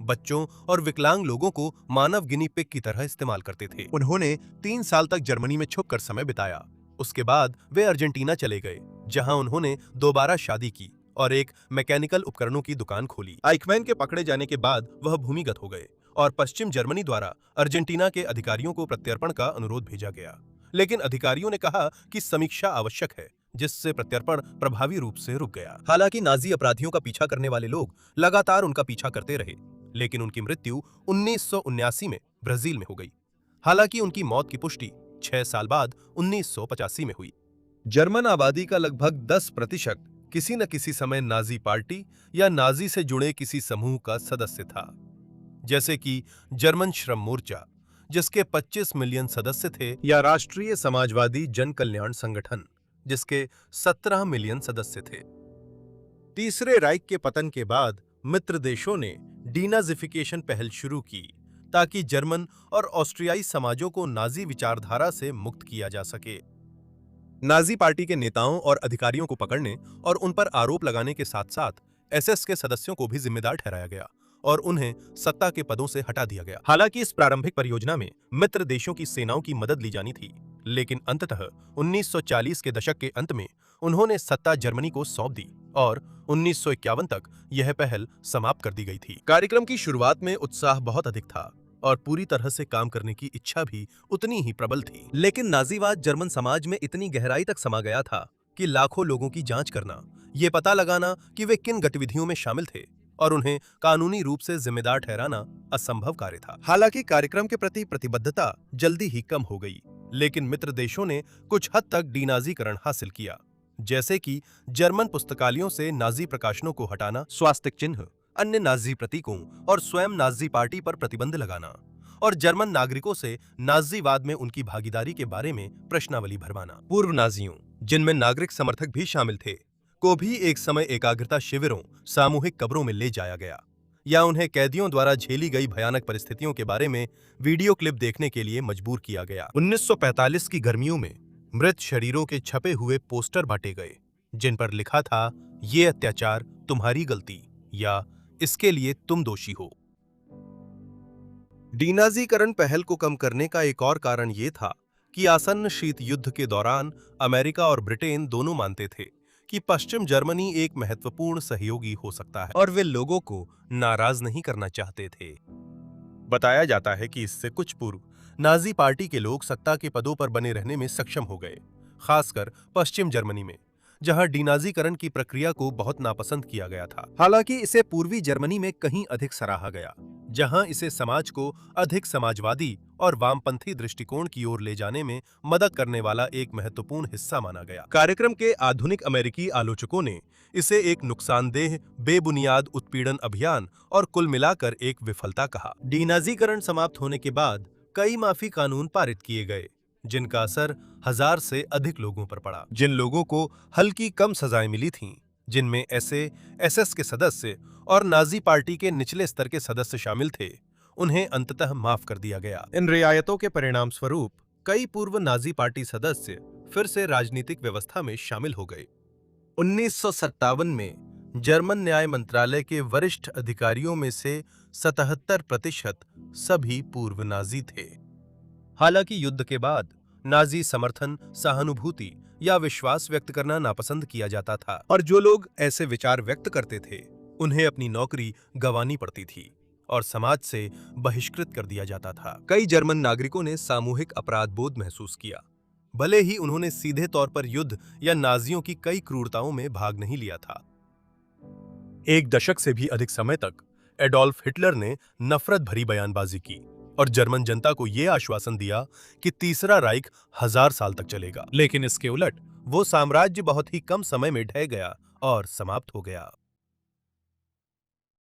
बच्चों और विकलांग लोगों को मानव गिनी पिग की तरह इस्तेमाल करते थे। उन्होंने 3 साल तक जर्मनी में छुपकर समय बिताया। उसके बाद वे अर्जेंटीना चले गए, जहां उन्होंने दोबारा शादी की और एक मैकेनिकल उपकरणों की दुकान खोली। आइकमैन के पकड़े जाने के बाद वह भूमिगत हो गए और पश्चिम जर्मनी द्वारा अर्जेंटीना के अधिकारियों को प्रत्यर्पण का अनुरोध भेजा गया, लेकिन अधिकारियों ने कहा कि समीक्षा आवश्यक है, जिससे प्रत्यर्पण प्रभावी रूप से रुक गया। हालांकि नाजी अपराधियों का पीछा करने वाले लोग लगातार उनका पीछा करते रहे, लेकिन उनकी मृत्यु 1979 में ब्राजील में हो गई। हालांकि उनकी मौत की पुष्टि 6 साल बाद 1985 में हुई। जर्मन आबादी का लगभग 10% किसी न किसी समय नाजी पार्टी या नाजी से जुड़े किसी समूह का सदस्य था, जैसे कि जर्मन श्रम मोर्चा, जिसके 25 मिलियन सदस्य थे, या राष्ट्रीय समाजवादी जन कल्याण संगठन, जिसके 17 मिलियन सदस्य थे। तीसरे राइख के पतन के बाद मित्र देशों ने डीनाजिफिकेशन पहल शुरू की ताकि जर्मन और ऑस्ट्रियाई समाजों को नाजी विचारधारा से मुक्त किया जा सके। नाजी पार्टी के नेताओं और अधिकारियों को पकड़ने और उन पर आरोप लगाने के साथ साथ एसएस के सदस्यों को भी जिम्मेदार ठहराया गया और उन्हें सत्ता के पदों से हटा दिया गया। हालांकि इस प्रारंभिक परियोजना में मित्र देशों की सेनाओं की मदद ली जानी थी, लेकिन अंततः 1940 के दशक के अंत में उन्होंने सत्ता जर्मनी को सौंप दी और 1951 तक यह पहल समाप्त कर दी गई थी। कार्यक्रम की शुरुआत में उत्साह बहुत अधिक था और पूरी तरह से काम करने की इच्छा भी उतनी ही प्रबल थी, लेकिन नाजीवाद जर्मन समाज में इतनी गहराई तक समा गया था कि लाखों लोगों की जांच करना, ये पता लगाना कि वे किन गतिविधियों में शामिल थे और उन्हें कानूनी रूप से जिम्मेदार ठहराना असंभव कार्य था। हालांकि कार्यक्रम के प्रति प्रतिबद्धता जल्दी ही कम हो गई, लेकिन मित्र देशों ने कुछ हद तक डीनाजीकरण हासिल किया, जैसे कि जर्मन पुस्तकालयों से नाजी प्रकाशनों को हटाना, स्वास्तिक चिन्ह, अन्य नाजी प्रतीकों और स्वयं नाजी पार्टी पर प्रतिबंध लगाना, और जर्मन नागरिकों से नाजीवाद में उनकी भागीदारी के बारे में प्रश्नावली भरवाना। पूर्व नाजियों, जिनमें नागरिक समर्थक भी शामिल थे, को भी एक समय एकाग्रता शिविरों, सामूहिक कब्रों में ले जाया गया या उन्हें कैदियों द्वारा झेली गई भयानक परिस्थितियों के बारे में वीडियो क्लिप देखने के लिए मजबूर किया गया। 1945 की गर्मियों में मृत शरीरों के छपे हुए पोस्टर बांटे गए, जिन पर लिखा था, ये अत्याचार तुम्हारी गलती या इसके लिए तुम दोषी हो। डीनाजीकरण पहल को कम करने का एक और कारण ये था कि आसन्न शीत युद्ध के दौरान अमेरिका और ब्रिटेन दोनों मानते थे कि पश्चिम जर्मनी एक महत्वपूर्ण सहयोगी हो सकता है और वे लोगों को नाराज नहीं करना चाहते थे। बताया जाता है कि इससे कुछ पूर्व नाजी पार्टी के लोग सत्ता के पदों पर बने रहने में सक्षम हो गए, खासकर पश्चिम जर्मनी में, जहां डीनाजीकरण की प्रक्रिया को बहुत नापसंद किया गया था। हालांकि इसे पूर्वी जर्मनी में कहीं अधिक सराहा गया, जहां इसे समाज को अधिक समाजवादी और वामपंथी दृष्टिकोण की ओर ले जाने में मदद करने वाला एक महत्वपूर्ण हिस्सा माना गया। कार्यक्रम के आधुनिक अमेरिकी आलोचकों ने इसे एक नुकसानदेह, बेबुनियाद उत्पीड़न अभियान और कुल मिलाकर एक विफलता कहा। डीनाजीकरण समाप्त होने के बाद कई माफी कानून पारित किए गए, जिनका असर 1000 से अधिक लोगों पर पड़ा। जिन लोगों को हल्की कम सजाएं मिली थीं, जिनमें एसएस के सदस्य और नाजी पार्टी के निचले स्तर के सदस्य शामिल थे, उन्हें अंततः माफ कर दिया गया। इन रियायतों के परिणाम स्वरूप कई पूर्व नाजी पार्टी सदस्य फिर से राजनीतिक व्यवस्था में शामिल हो गए। 1957 में जर्मन न्याय मंत्रालय के वरिष्ठ अधिकारियों में से 77% सभी पूर्व नाजी थे। हालांकि युद्ध के बाद नाजी समर्थन, सहानुभूति या विश्वास व्यक्त करना नापसंद किया जाता था और जो लोग ऐसे विचार व्यक्त करते थे, उन्हें अपनी नौकरी गंवानी पड़ती थी और समाज से बहिष्कृत कर दिया जाता था। कई जर्मन नागरिकों ने सामूहिक अपराध बोध महसूस किया, भले ही उन्होंने सीधे तौर पर युद्ध या नाजियों की कई क्रूरताओं में भाग नहीं लिया था। एक दशक से भी अधिक समय तक एडोल्फ हिटलर ने नफरत भरी बयानबाजी की और जर्मन जनता को यह आश्वासन दिया कि तीसरा राइख 1000 साल तक चलेगा, लेकिन इसके उलट वो साम्राज्य बहुत ही कम समय में ढह गया और समाप्त हो गया।